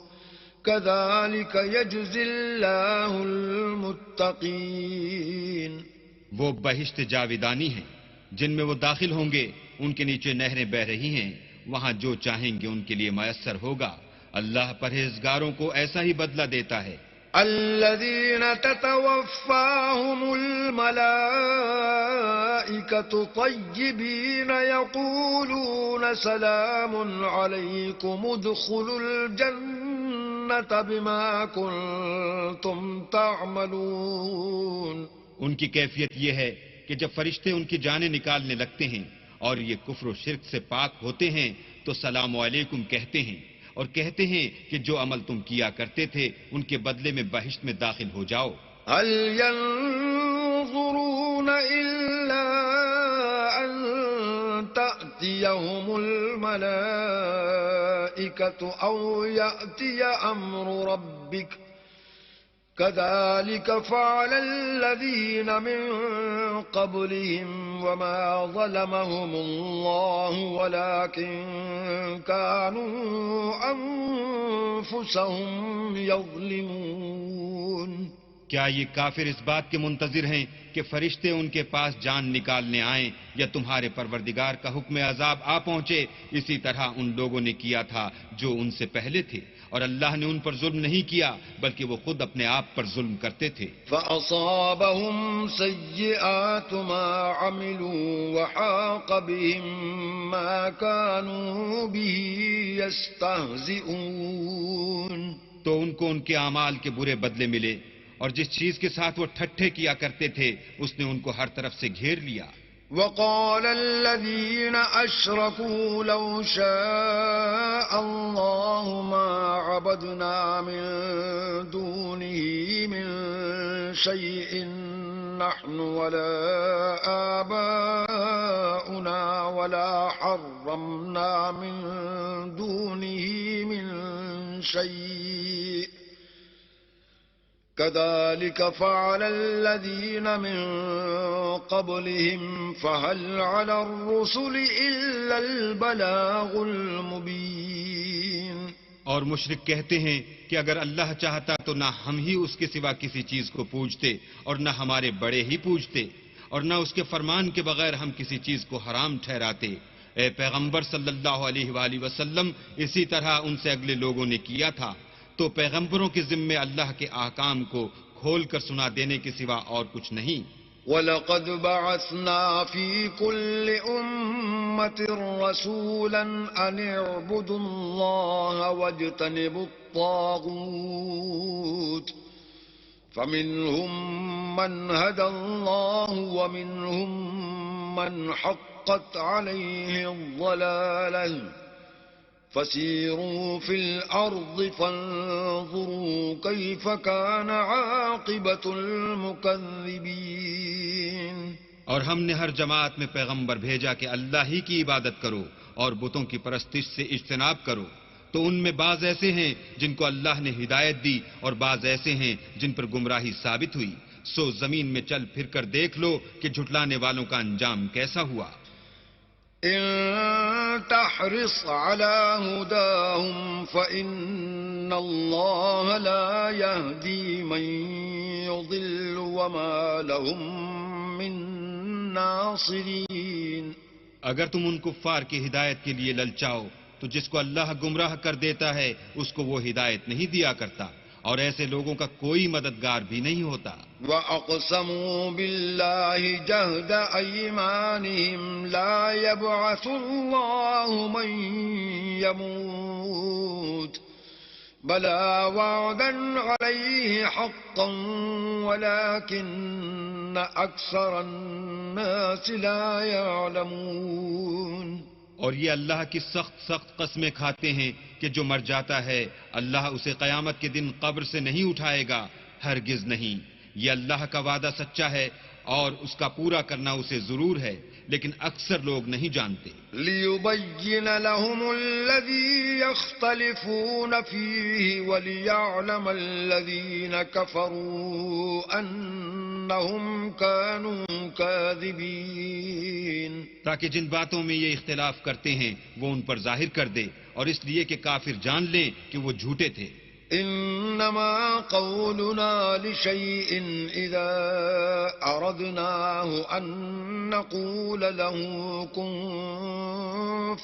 كذلك يجزي الله المتقين۔ وہ بہشت جاویدانی ہیں جن میں وہ داخل ہوں گے، ان کے نیچے نہریں بہ رہی ہیں، وہاں جو چاہیں گے ان کے لیے میسر ہوگا۔ اللہ پرہیزگاروں کو ایسا ہی بدلہ دیتا ہے۔ الذين تتوفاهم الملائكة طيبين يقولون سلام عليكم ادخلوا الجنة بما كنتم تعملون۔ ان کی کیفیت یہ ہے کہ جب فرشتے ان کی جانیں نکالنے لگتے ہیں اور یہ کفر و شرک سے پاک ہوتے ہیں تو سلام علیکم کہتے ہیں اور کہتے ہیں کہ جو عمل تم کیا کرتے تھے ان کے بدلے میں بہشت میں داخل ہو جاؤ۔ هل ينظرون إلا أن تأتيهم الملائكة أو يأتي أمر ربك كذلك فعل الذين من قبلهم وما ظلمهم الله ولكن كانوا أنفسهم يظلمون۔ کیا یہ کافر اس بات کے منتظر ہیں کہ فرشتے ان کے پاس جان نکالنے آئیں یا تمہارے پروردگار کا حکم عذاب آ پہنچے؟ اسی طرح ان لوگوں نے کیا تھا جو ان سے پہلے تھے اور اللہ نے ان پر ظلم نہیں کیا بلکہ وہ خود اپنے آپ پر ظلم کرتے تھے۔ فَأَصَابَهُمْ سَيِّئَاتُ مَا عَمِلُوا وَحَاقَ بِهِم مَّا كَانُوا بِهِ يَسْتَهْزِئُونَ۔ تو ان کو ان کے اعمال کے برے بدلے ملے اور جس چیز کے ساتھ وہ ٹھٹھے کیا کرتے تھے اس نے ان کو ہر طرف سے گھیر لیا۔ وقال الذين أشركوا لو شاء الله ما عبدنا من دونه من شيء نحن ولا آباؤنا ولا حرمنا من دونه من شيء كذلك فعل الذين من قبلهم فهل على الرسل إلا البلاغ المبين۔ اور مشرک کہتے ہیں کہ اگر اللہ چاہتا تو نہ ہم ہی اس کے سوا کسی چیز کو پوجتے اور نہ ہمارے بڑے ہی پوجتے اور نہ اس کے فرمان کے بغیر ہم کسی چیز کو حرام ٹھہراتے۔ اے پیغمبر صلی اللہ علیہ وآلہ وسلم، اسی طرح ان سے اگلے لوگوں نے کیا تھا، تو پیغمبروں کے ذمے اللہ کے احکام کو کھول کر سنا دینے کے سوا اور کچھ نہیں۔ وَلَقَدْ بَعَثْنَا فِي كُلِّ أُمَّةٍ رَسُولًا أَنِ اعْبُدُوا اللَّهَ وَاجْتَنِبُوا الطَّاغُوتَ فَمِنْهُمْ مَنْ هَدَى اللَّهُ وَمِنْهُمْ مَنْ حَقَّتْ عَلَيْهِ الضَّلَالَةُ فَسِيرُوا فِي الْأَرْضِ فَانظُرُوا كَيْفَ كَانَ عَاقِبَةُ الْمُكَذِّبِينَ۔ اور ہم نے ہر جماعت میں پیغمبر بھیجا کہ اللہ ہی کی عبادت کرو اور بتوں کی پرستش سے اجتناب کرو، تو ان میں بعض ایسے ہیں جن کو اللہ نے ہدایت دی اور بعض ایسے ہیں جن پر گمراہی ثابت ہوئی، سو زمین میں چل پھر کر دیکھ لو کہ جھٹلانے والوں کا انجام کیسا ہوا۔ إن تحرص على هداهم فإن الله لا يهدي من يضل وما لهم من ناصرين۔ اگر تم ان کفار کی ہدایت کے لیے للچاؤ تو جس کو اللہ گمراہ کر دیتا ہے اس کو وہ ہدایت نہیں دیا کرتا، اور ایسے لوگوں کا کوئی مددگار بھی نہیں ہوتا۔ وَأَقْسَمُوا بِاللَّهِ جَهْدَ أَيْمَانِهِمْ لَا يَبْعَثُ اللَّهُ مَن يَمُوتُ بَلَىٰ وَعْدًا عَلَيْهِ حَقًّا وَلَٰكِنَّ أَكْثَرَ النَّاسِ لَا يَعْلَمُونَ۔ اور یہ اللہ کی سخت قسمیں کھاتے ہیں کہ جو مر جاتا ہے اللہ اسے قیامت کے دن قبر سے نہیں اٹھائے گا، ہرگز نہیں۔ یہ اللہ کا وعدہ سچا ہے اور اس کا پورا کرنا اسے ضرور ہے، لیکن اکثر لوگ نہیں جانتے۔ لِيُبَيِّنَ لَهُمُ الَّذِي يَخْتَلِفُونَ فِيهِ وَلِيَعْلَمَ الَّذِينَ كَفَرُوا أَنَّهُمْ كَانُوا كَاذِبِينَ۔ تاکہ جن باتوں میں یہ اختلاف کرتے ہیں وہ ان پر ظاہر کر دے، اور اس لیے کہ کافر جان لیں کہ وہ جھوٹے تھے۔ إنما قولنا لشيء إذا أردناه أن نقول له كن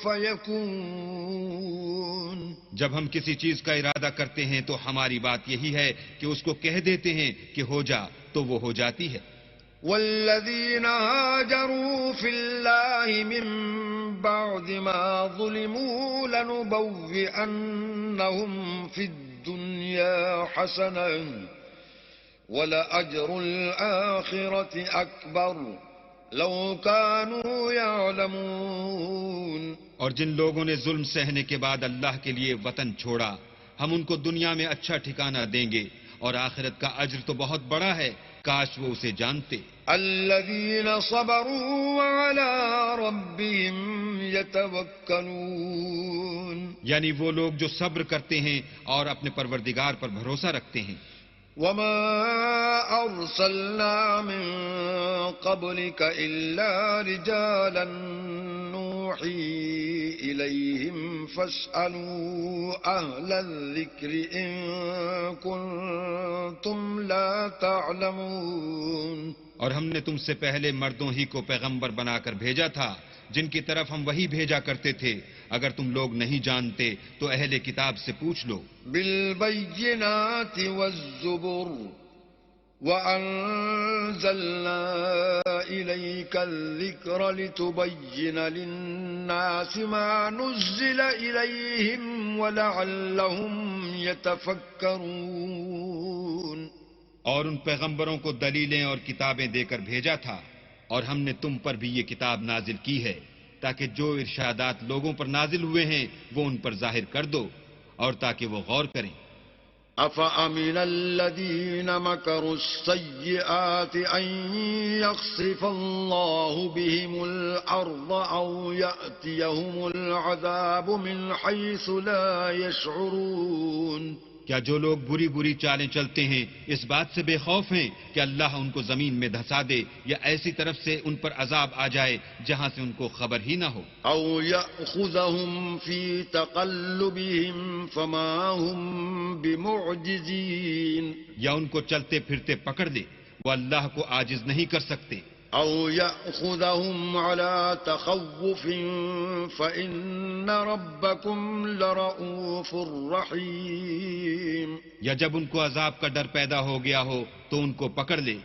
فيكون۔ جب ہم کسی چیز کا ارادہ کرتے ہیں تو ہماری بات یہی ہے کہ اس کو کہہ دیتے ہیں کہ ہو جا، تو وہ ہو جاتی ہے۔ والذين هاجروا في الله من بعد ما ظلموا لنبوئنهم في الدنيا حسنة ولأجر الآخرة أكبر لو كانوا يعلمون۔ اور جن لوگوں نے ظلم سہنے کے بعد اللہ کے لیے وطن چھوڑا، ہم ان کو دنیا میں اچھا ٹھکانہ دیں گے، اور آخرت کا اجر تو بہت بڑا ہے، کاش وہ اسے جانتے۔ الذين صبروا وعلى ربهم يتوكلون۔ یعنی وہ لوگ جو صبر کرتے ہیں اور اپنے پروردگار پر بھروسہ رکھتے ہیں۔ وما أرسلنا من قبلك إلا رجالا نوحي إليهم فاسألوا أهل الذكر إن كنتم لا تعلمون۔ اور ہم نے تم سے پہلے مردوں ہی کو پیغمبر بنا کر بھیجا تھا جن کی طرف ہم وہی بھیجا کرتے تھے، اگر تم لوگ نہیں جانتے تو اہل کتاب سے پوچھ لو۔ بالبينات والزبر وأنزلنا إليك الذكر لتبين للناس ما نزل إليهم ولعلهم يتفكرون۔ اور ان پیغمبروں کو دلیلیں اور کتابیں دے کر بھیجا تھا، اور ہم نے تم پر بھی یہ کتاب نازل کی ہے تاکہ جو ارشادات لوگوں پر نازل ہوئے ہیں وہ ان پر ظاہر کر دو، اور تاکہ وہ غور کریں۔ أفأمن الذين مكروا السيئات أن يخسف الله بهم الأرض أو يأتيهم العذاب من حيث لا يشعرون۔ کیا جو لوگ بری چالیں چلتے ہیں اس بات سے بے خوف ہیں کہ اللہ ان کو زمین میں دھسا دے، یا ایسی طرف سے ان پر عذاب آ جائے جہاں سے ان کو خبر ہی نہ ہو؟ أو يأخذهم في تقلبهم فما هم بمعجزين۔ یا ان کو چلتے پھرتے پکڑ دے، وہ اللہ کو عاجز نہیں کر سکتے۔ أو يأخذهم على تخوف فإن ربكم لرؤوف رحيم. یا جب ان کو عذاب کا ڈر پیدا ہو گیا ہو تو ان کو پکڑ لے،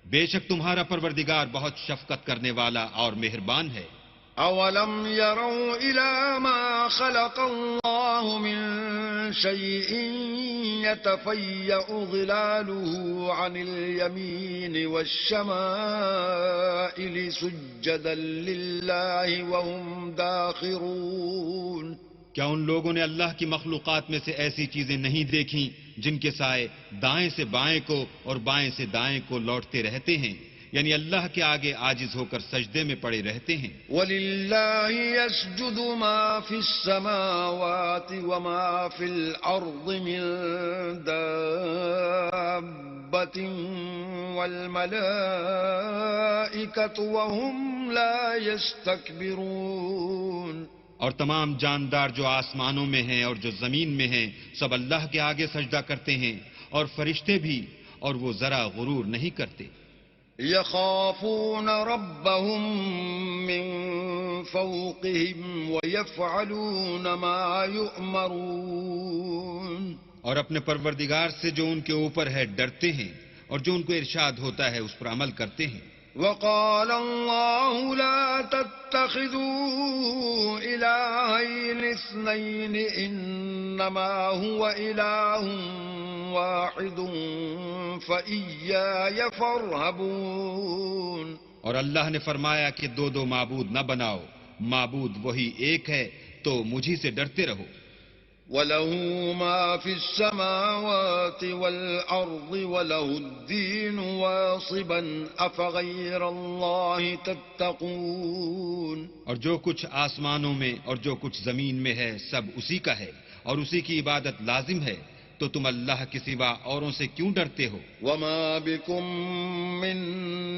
بے شک تمہارا پروردگار بہت شفقت کرنے والا اور مہربان ہے. أولم يروا إلى ما خلق الله من شيء يتفيأ ظلاله عن اليمين والشمائل سجدا لله وهم داخرون. کیا ان لوگوں نے اللہ کی مخلوقات میں سے ایسی چیزیں نہیں دیکھیں جن کے سائے دائیں سے بائیں کو اور بائیں سے دائیں کو لوٹتے رہتے ہیں، یعنی اللہ کے آگے عاجز ہو کر سجدے میں پڑے رہتے ہیں. وَلِلَّهِ يَسْجُدُ مَا فِي السَّمَاوَاتِ وَمَا فِي الْأَرْضِ مِن دَابَّةٍ وَالْمَلَائِكَةُ وَهُمْ لَا يَسْتَكْبِرُونَ. اور تمام جاندار جو آسمانوں میں ہیں اور جو زمین میں ہیں سب اللہ کے آگے سجدہ کرتے ہیں، اور فرشتے بھی، اور وہ ذرا غرور نہیں کرتے. يخافون ربهم من فوقهم ويفعلون ما يؤمرون. اور اپنے پروردگار سے جو ان کے اوپر ہے ڈرتے ہیں، اور جو ان کو ارشاد ہوتا ہے اس پر عمل کرتے ہیں. وقال الله لا تتخذوا إلهين اثنين إنما هو إله واحد فإياي فارهبون. اور اللہ نے فرمایا کہ دو معبود نہ بناؤ، معبود وہی ایک ہے تو مجھی سے ڈرتے رہو. وَلَهُ مَا فِي السَّمَاوَاتِ وَالْأَرْضِ وَلَهُ الدِّينُ وَاصِبًا أَفَغَيْرَ اللَّهِ تَتَّقُونَ. اور جو کچھ آسمانوں میں اور جو کچھ زمین میں ہے سب اسی کا ہے، اور اسی کی عبادت لازم ہے، تو تم اللہ کے سوا اوروں سے کیوں ڈرتے ہو؟ وَمَا بِكُم مِّن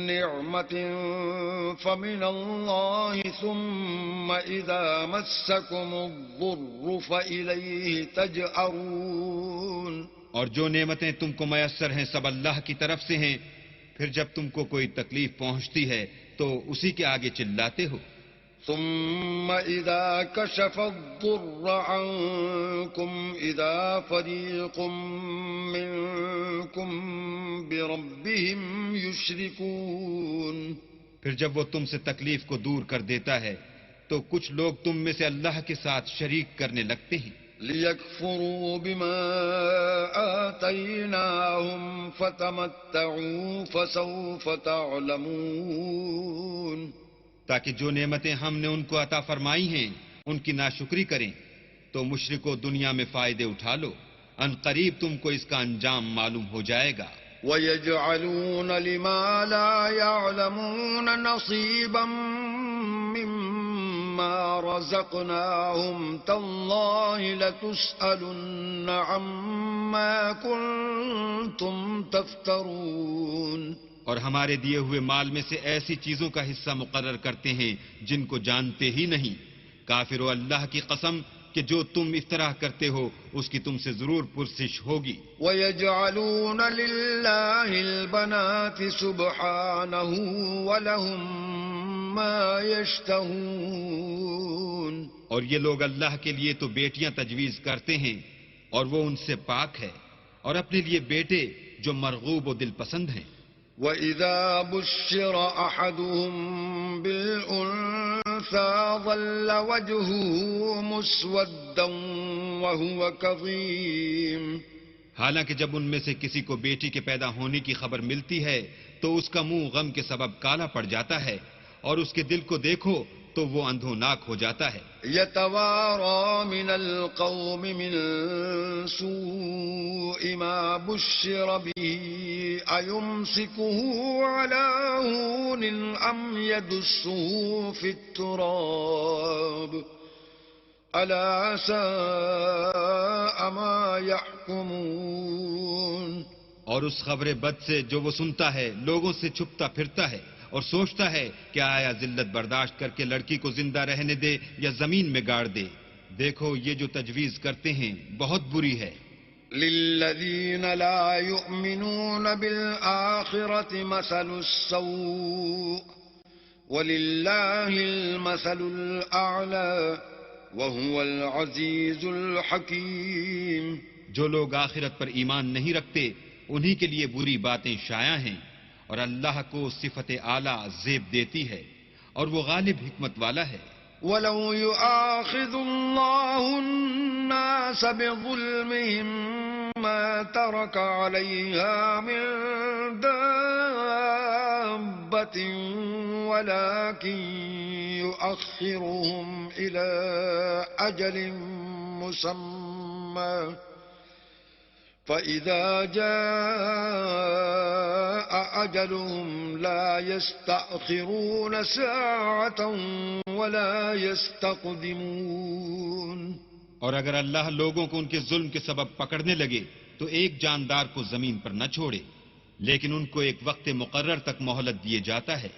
نِّعْمَةٍ فَمِنَ اللَّهِ ثُمَّ إِذَا مَسَّكُمُ الضُّرُّ فَإِلَيْهِ تَجْأَرُونَ. اور جو نعمتیں تم کو میسر ہیں سب اللہ کی طرف سے ہیں، پھر جب تم کو کوئی تکلیف پہنچتی ہے تو اسی کے آگے چلاتے ہو. ثم إذا كشف الضر عنكم إذا فريق منكم بربهم يشركون. پھر جب وہ تم سے تکلیف کو دور کر دیتا ہے تو کچھ لوگ تم میں سے اللہ کے ساتھ شریک کرنے لگتے ہیں. ليكفروا بما آتيناهم فتمتعوا فسوف تعلمون. تاکہ جو نعمتیں ہم نے ان کو عطا فرمائی ہیں ان کی ناشکری کریں تو مشرکو دنیا میں فائدے اٹھا لو، ان قریب تم کو اس کا انجام معلوم ہو جائے گا. وَيَجْعَلُونَ لِمَا لَا يَعْلَمُونَ نَصِيبًا مِّمَّا رَزَقْنَاهُمْ تَاللَّهِ لَتُسْأَلُنَّ عَمَّا كُنتُمْ تَفْتَرُونَ. اور ہمارے دیے ہوئے مال میں سے ایسی چیزوں کا حصہ مقرر کرتے ہیں جن کو جانتے ہی نہیں. کافرو اللہ کی قسم کہ جو تم افطراء کرتے ہو اس کی تم سے ضرور پرسش ہوگی. وَيَجْعَلُونَ لِلَّهِ الْبَنَاتِ سُبْحَانَهُ وَلَهُم مَّا يَشْتَهُونَ. اور یہ لوگ اللہ کے لیے تو بیٹیاں تجویز کرتے ہیں اور وہ ان سے پاک ہے، اور اپنے لیے بیٹے جو مرغوب و دل پسند ہیں. وَإِذَا بُشِّرَ أَحَدُهُم بِالْأُنثَىٰ ظَلَّ وَجْهُهُ مُسْوَدًّا وَهُوَ كَظِيمٌ. حالانکہ جب ان میں سے کسی کو بیٹی کے پیدا ہونے کی خبر ملتی ہے تو اس کا منہ غم کے سبب کالا پڑ جاتا ہے، اور اس کے دل کو دیکھو تو وہ اندھوناک ہو جاتا ہے. يَتَوَارَىٰ مِنَ الْقَوْمِ مِن سُوءِ مَا بُشِّرَ بِهِ أَيُمْسِكُهُ عَلَىٰ هُونٍ أَمْ يَدُسُّهُ فِي التُّرَابِ أَلَا سَاءَ مَا يَحْكُمُونَ. اور اس خبر بد سے جو وہ سنتا ہے لوگوں سے چھپتا پھرتا ہے اور سوچتا ہے کہ آیا ذلت برداشت کر کے لڑکی کو زندہ رہنے دے یا زمین میں گاڑ دے. دیکھو یہ جو تجویز کرتے ہیں بہت بری ہے. للذين لا يؤمنون بالآخرة مثل السوء ولله المثل الأعلى وهو العزيز الحكيم. جو لوگ آخرت پر ایمان نہیں رکھتے انہی کے لیے بری باتیں شائع ہیں، اور اللہ کو صفت اعلیٰ زیب دیتی ہے، اور وہ غالب حکمت والا ہے. وَلَوْ يُؤَاخِذُ اللَّهُ النَّاسَ بِظُلْمِهِمْ مَا تَرَكَ عَلَيْهَا مِن دَابَّةٍ وَلَكِن يُؤَخِّرُهُمْ إِلَى أَجَلٍ مُّسَمًّى فَإِذَا جَاءَ أَجَلُهُمْ لَا يَسْتَأْخِرُونَ سَاعَةً وَلَا يَسْتَقْدِمُونَ. اور اگر اللہ لوگوں کو ان کے ظلم کے سبب پکڑنے لگے تو ایک جاندار کو زمین پر نہ چھوڑے، لیکن ان کو ایک وقت مقرر تک مہلت دیے جاتا ہے.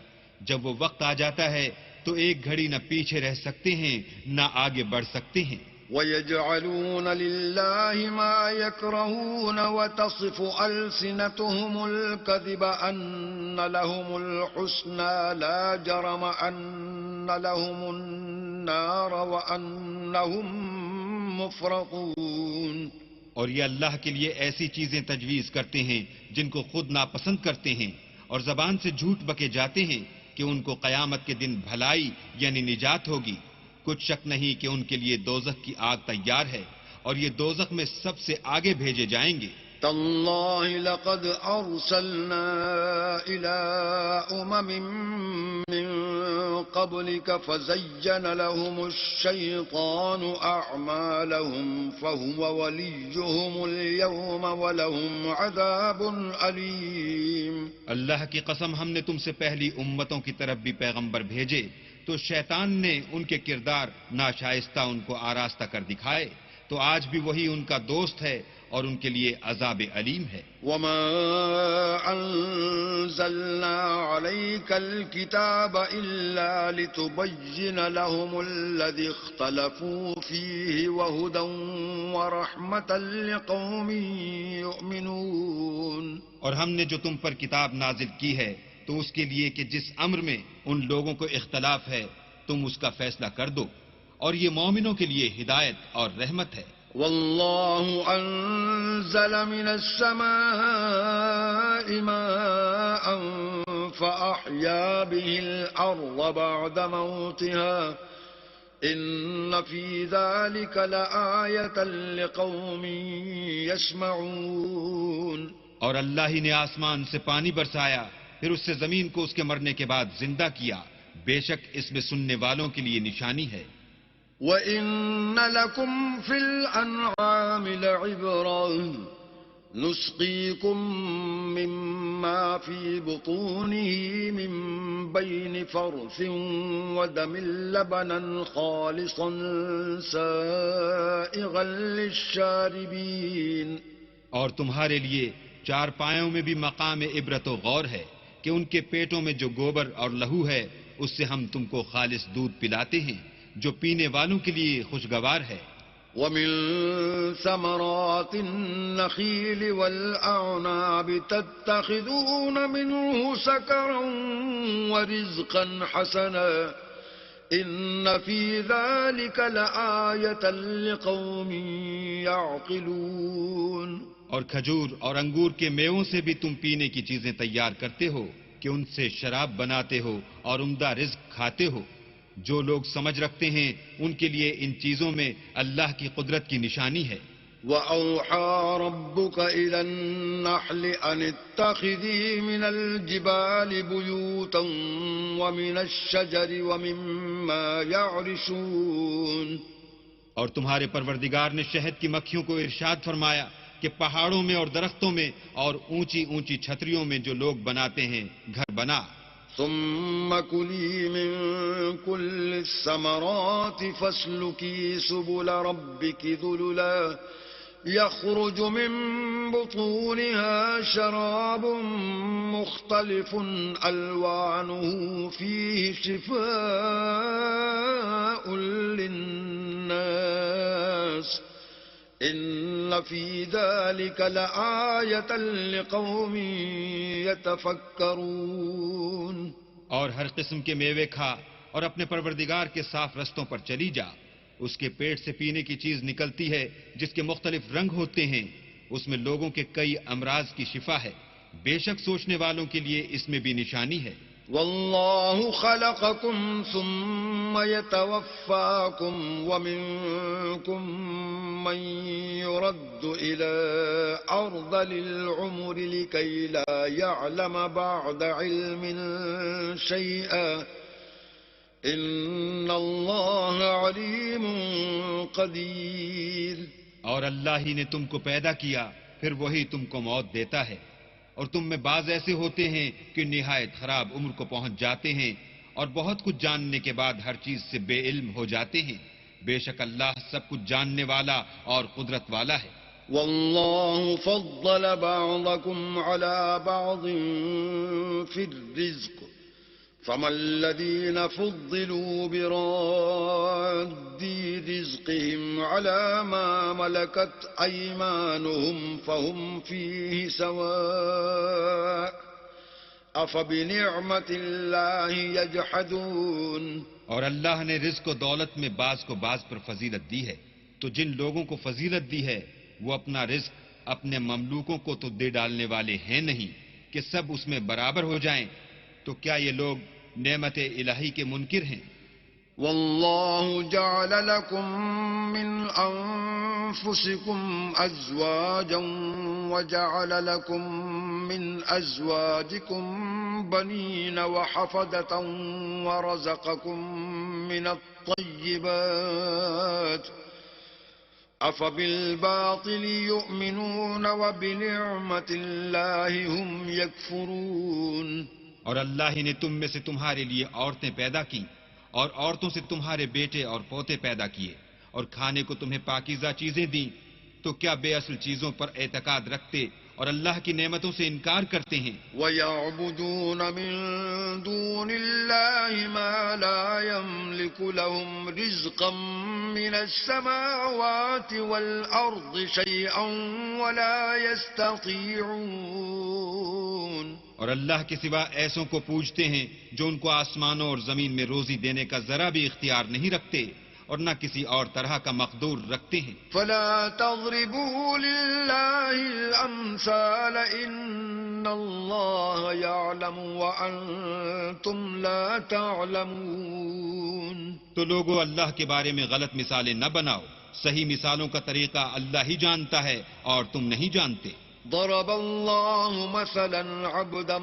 جب وہ وقت آ جاتا ہے تو ایک گھڑی نہ پیچھے رہ سکتے ہیں نہ آگے بڑھ سکتے ہیں. وَيَجْعَلُونَ لِلَّهِ مَا يَكْرَهُونَ وَتَصِفُ أَلْسِنَتُهُمُ الْكَذِبَ أَنَّ لَهُمُ الْحُسْنَى لَا جَرَمَ أَنَّ لَهُمُ النَّارَ وَأَنَّهُمْ مُفْرَطُونَ. اور یہ اللہ کے لیے ایسی چیزیں تجویز کرتے ہیں جن کو خود ناپسند کرتے ہیں، اور زبان سے جھوٹ بکے جاتے ہیں کہ ان کو قیامت کے دن بھلائی یعنی نجات ہوگی. کچھ شک نہیں کہ ان کے لیے دوزخ کی آگ تیار ہے، اور یہ دوزخ میں سب سے آگے بھیجے جائیں گے. تاللہ لقد ارسلنا الى من قبلك فزين لهم الشيطان اعمالهم فهو وليهم اليوم ولهم عذاب اليم. اللہ کی قسم، ہم نے تم سے پہلی امتوں کی طرف بھی پیغمبر بھیجے تو شیطان نے ان کے کردار ناشائستہ ان کو آراستہ کر دکھائے، تو آج بھی وہی ان کا دوست ہے اور ان کے لیے عذاب علیم ہے. وما انزلنا عليك الكتاب الا لتبين لهم الذي اختلفوا فيه وهدى ورحمة لقوم يؤمنون. اور ہم نے جو تم پر کتاب نازل کی ہے تو اس کے لیے کہ جس امر میں ان لوگوں کو اختلاف ہے تم اس کا فیصلہ کر دو، اور یہ مومنوں کے لیے ہدایت اور رحمت ہے. والله انزل من السماء ماء فأحيا به الأرض بعد موتها إن في ذلك لآية لقوم يسمعون. اور اللہ ہی نے آسمان سے پانی برسایا، پھر اس سے زمین کو اس کے مرنے کے بعد زندہ کیا، بے شک اس میں سننے والوں کے لیے نشانی ہے. وَإِنَّ لَكُمْ فِي الْأَنْعَامِ لَعِبْرَةً نُسْقِيكُم مِّمَّا فِي بُطُونِهِ مِن بَيْنِ فَرْثٍ وَدَمٍ لَبَنًا خَالِصًا سَائِغًا لِّلشَّارِبِينَ. اور تمہارے لیے چار پایوں میں بھی مقام عبرت و غور ہے کہ ان کے پیٹوں میں جو گوبر اور لہو ہے اس سے ہم تم کو خالص دودھ پلاتے ہیں جو پینے والوں کے لیے خوشگوار ہے. وَمِن ثَمَرَاتِ النَّخِيلِ وَالْأَعْنَابِ تَتَّخِذُونَ مِنْهُ سَكَرًا وَرِزْقًا حَسَنًا إِنَّ فِي ذَلِكَ لَآيَةً لِقَوْمٍ يَعْقِلُونَ. اور کھجور اور انگور کے میووں سے بھی تم پینے کی چیزیں تیار کرتے ہو کہ ان سے شراب بناتے ہو اور عمدہ رزق کھاتے ہو. جو لوگ سمجھ رکھتے ہیں ان کے لیے ان چیزوں میں اللہ کی قدرت کی نشانی ہے. وَأَوْحَى رَبُّكَ إِلَى النَّحْلِ أَنِ اتَّخِذِي مِنَ الْجِبَالِ بُيُوتًا وَمِنَ الشَّجَرِ وَمِمَّا يَعْرِشُونَ. اور تمہارے پروردگار نے شہد کی مکھیوں کو ارشاد فرمایا کہ پہاڑوں میں اور درختوں میں اور اونچی اونچی چھتریوں میں جو لوگ بناتے ہیں گھر بنا. ثم كلي من كل الثمرات فاسلكي سبل ربك ذللا يخرج من بطونها شراب مختلف ألوانه فيه شفاء للناس إن في ذلك لآية لقوم يتفكرون. اور ہر قسم کے میوے کھا اور اپنے پروردگار کے صاف رستوں پر چلی جا. اس کے پیٹ سے پینے کی چیز نکلتی ہے جس کے مختلف رنگ ہوتے ہیں. اس میں لوگوں کے کئی امراض کی شفا ہے. بے شک سوچنے والوں کے لیے اس میں بھی نشانی ہے. والله خلقكم ثم يتوفاكم ومنكم من يرد إلى أرذل العمر لكي لا يعلم بعد علم شيئا إن الله عليم قدير. اور اللہ ہی نے تم کو پیدا کیا پھر وہی تم کو موت دیتا ہے. اور تم میں بعض ایسے ہوتے ہیں کہ نہایت خراب عمر کو پہنچ جاتے ہیں اور بہت کچھ جاننے کے بعد ہر چیز سے بے علم ہو جاتے ہیں. بے شک اللہ سب کچھ جاننے والا اور قدرت والا ہے. والله فضل بعضكم على بعض في الرزق فما الذين فضلوا براد رزقهم على ما ملكت أيمانهم فهم فيه سواء أفبنعمة الله يجحدون. اور اللہ نے رزق و دولت میں بعض کو بعض پر فضیلت دی ہے تو جن لوگوں کو فضیلت دی ہے وہ اپنا رزق اپنے مملوکوں کو تو دے ڈالنے والے ہیں نہیں کہ سب اس میں برابر ہو جائیں. تو کیا یہ لوگ نعمت الہی کے منکر ہیں؟ والله جعل لكم من أنفسكم أزواجا وجعل لكم من أزواجكم بنين وحفدة ورزقكم من الطيبات أفبالباطل يؤمنون وبنعمة الله هم يكفرون. اور اللہ ہی نے تم میں سے تمہارے لیے عورتیں پیدا کی اور عورتوں سے تمہارے بیٹے اور پوتے پیدا کیے اور کھانے کو تمہیں پاکیزہ چیزیں دیں. تو کیا بے اصل چیزوں پر اعتقاد رکھتے اور اللہ کی نعمتوں سے انکار کرتے ہیں؟ وَيَعْبُدُونَ مِن دُونِ اللَّهِ مَا لَا يَمْلِكُ لَهُمْ رِزْقًا مِّنَ السَّمَاوَاتِ وَالْأَرْضِ شَيْئًا وَلَا يَسْتَطِيعُونَ. اور اللہ کے سوا ایسوں کو پوجتے ہیں جو ان کو آسمانوں اور زمین میں روزی دینے کا ذرا بھی اختیار نہیں رکھتے اور نہ کسی اور طرح کا مقدور رکھتے ہیں. فلا تضربوا لله الامثال ان الله يعلم وانتم لا تعلمون. تو لوگوں اللہ کے بارے میں غلط مثالیں نہ بناؤ. صحیح مثالوں کا طریقہ اللہ ہی جانتا ہے اور تم نہیں جانتے. ضرب الله مثلا عبدا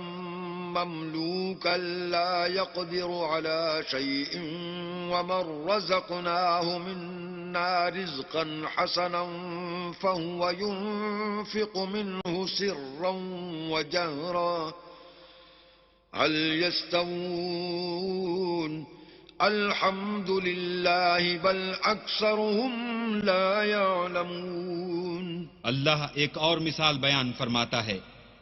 مملوكا لا يقدر على شيء ومن رزقناه منا رزقا حسنا فهو ينفق منه سرا وجهرا هل يستوون الحمد لله بل أكثرهم لا يعلمون. اللہ ایک اور مثال بیان فرماتا ہے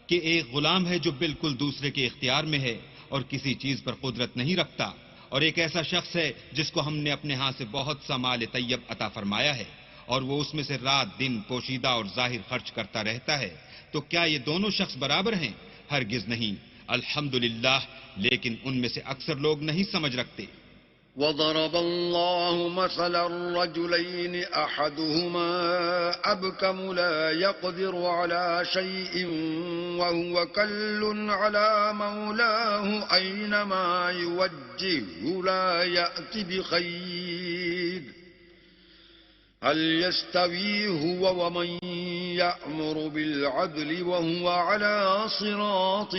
کہ ایک غلام ہے جو بالکل دوسرے کے اختیار میں ہے اور کسی چیز پر قدرت نہیں رکھتا، اور ایک ایسا شخص ہے جس کو ہم نے اپنے ہاں سے بہت سا مال طیب عطا فرمایا ہے اور وہ اس میں سے رات دن پوشیدہ اور ظاہر خرچ کرتا رہتا ہے. تو کیا یہ دونوں شخص برابر ہیں؟ ہرگز نہیں. الحمدللہ، لیکن ان میں سے اکثر لوگ نہیں سمجھ رکھتے. وضرب الله مثلا الرجلين أحدهما أبكم لا يقدر على شيء وهو كل على مولاه أينما يوجهه لا يأتي بخير هل يستوي هو ومن يأمر بالعدل وهو على صراط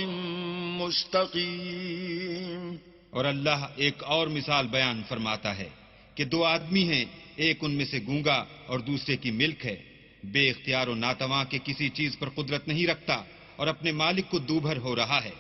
مستقيم. اور اللہ ایک اور مثال بیان فرماتا ہے کہ دو آدمی ہیں، ایک ان میں سے گونگا اور دوسرے کی ملک ہے. بے اختیار و ناتواں کے کسی چیز پر قدرت نہیں رکھتا اور اپنے مالک کو دوبھر ہو رہا ہے.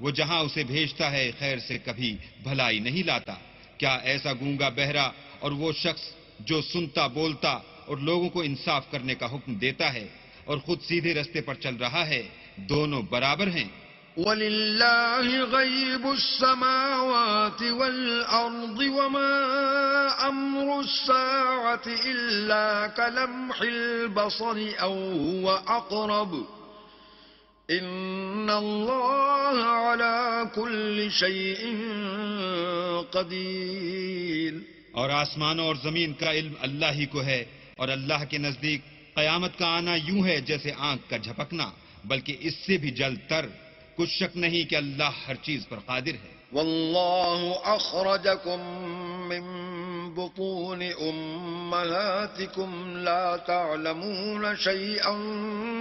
وہ جہاں اسے بھیجتا ہے خیر سے کبھی بھلائی نہیں لاتا. کیا ایسا گونگا بہرا اور وہ شخص جو سنتا بولتا اور لوگوں کو انصاف کرنے کا حکم دیتا ہے اور خود سیدھے رستے پر چل رہا ہے، دونوں برابر ہیں؟ ولله غيب السماوات والأرض وما أمر الساعة إلا كلمح البصر أو هو أقرب إن الله على كل شيء قدير. اور آسمانوں اور زمین کا علم اللہ ہی کو ہے، اور اللہ کے نزدیک قیامت کا آنا یوں ہے جیسے آنکھ کا جھپکنا، بلکہ اس سے بھی جلد تر. کچھ شک نہیں کہ اللہ ہر چیز پر قادر ہے. والله أخرجكم من بطون أمهاتكم لا تعلمون شيئا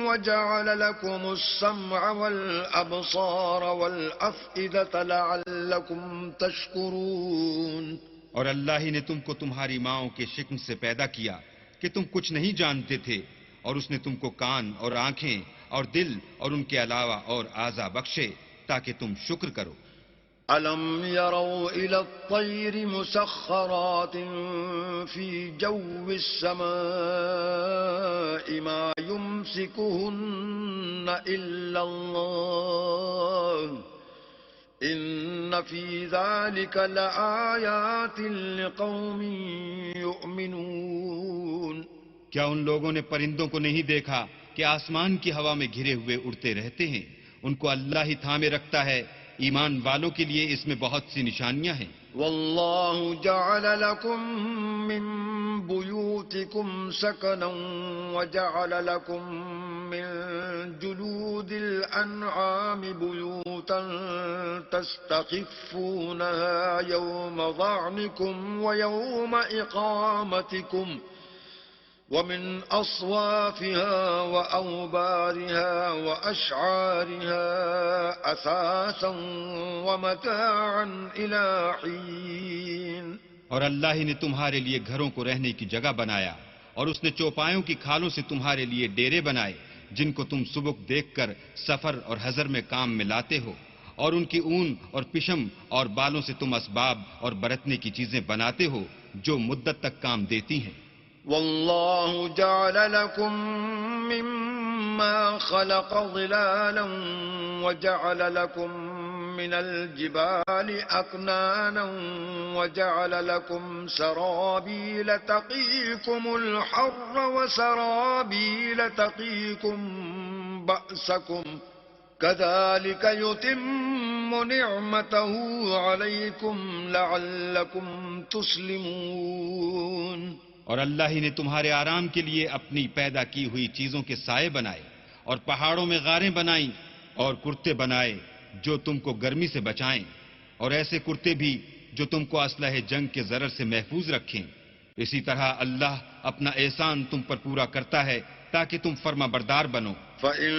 وجعل لكم السمع والأبصار والأفئدة لعلكم تشكرون. اور اللہ ہی نے تم کو تمہاری ماؤں کے شکم سے پیدا کیا کہ تم کچھ نہیں جانتے تھے، اور اس نے تم کو کان اور آنکھیں اور دل اور ان کے علاوہ اور اعضاء بخشے تاکہ تم شکر کرو. ألم يروا إلى الطير مسخرات في جو السماء ما يمسكهن إلا الله إن في ذلك لآيات لقوم يؤمنون. کیا ان لوگوں نے پرندوں کو نہیں دیکھا کہ آسمان کی ہوا میں گھرے ہوئے اڑتے رہتے ہیں؟ ان کو اللہ ہی تھامے رکھتا ہے. ایمان والوں کے لیے اس میں بہت سی نشانیاں ہیں. والله جعل لكم من بيوتكم سكنا وجعل لكم من جلود الأنعام بيوتا تستخفونها يوم ظعنكم ويوم إقامتكم ومن أصوافها وأوبارها وأشعارها أثاثا ومتاعا إلى حين. اور اللہ ہی نے تمہارے لیے گھروں کو رہنے کی جگہ بنایا، اور اس نے چوپایوں کی کھالوں سے تمہارے لیے ڈیرے بنائے جن کو تم سبک دیکھ کر سفر اور حضر میں کام میں لاتے ہو، اور ان کی اون اور پشم اور بالوں سے تم اسباب اور برتنے کی چیزیں بناتے ہو جو مدت تک کام دیتی ہیں. والله جعل لكم مما خلق ظلالا وجعل لكم من الجبال أكنانا وجعل لكم سرابيل تقيكم الحر وسرابيل تقيكم بأسكم كذلك يتم نعمته عليكم لعلكم تسلمون. اور اللہ ہی نے تمہارے آرام کے لیے اپنی پیدا کی ہوئی چیزوں کے سائے بنائے، اور پہاڑوں میں غاریں بنائیں اور کرتے بنائے جو تم کو گرمی سے بچائیں، اور ایسے کرتے بھی جو تم کو اسلحہ جنگ کے ضرر سے محفوظ رکھیں. اسی طرح اللہ اپنا احسان تم پر پورا کرتا ہے تاکہ تم فرما بردار بنو. فَإِن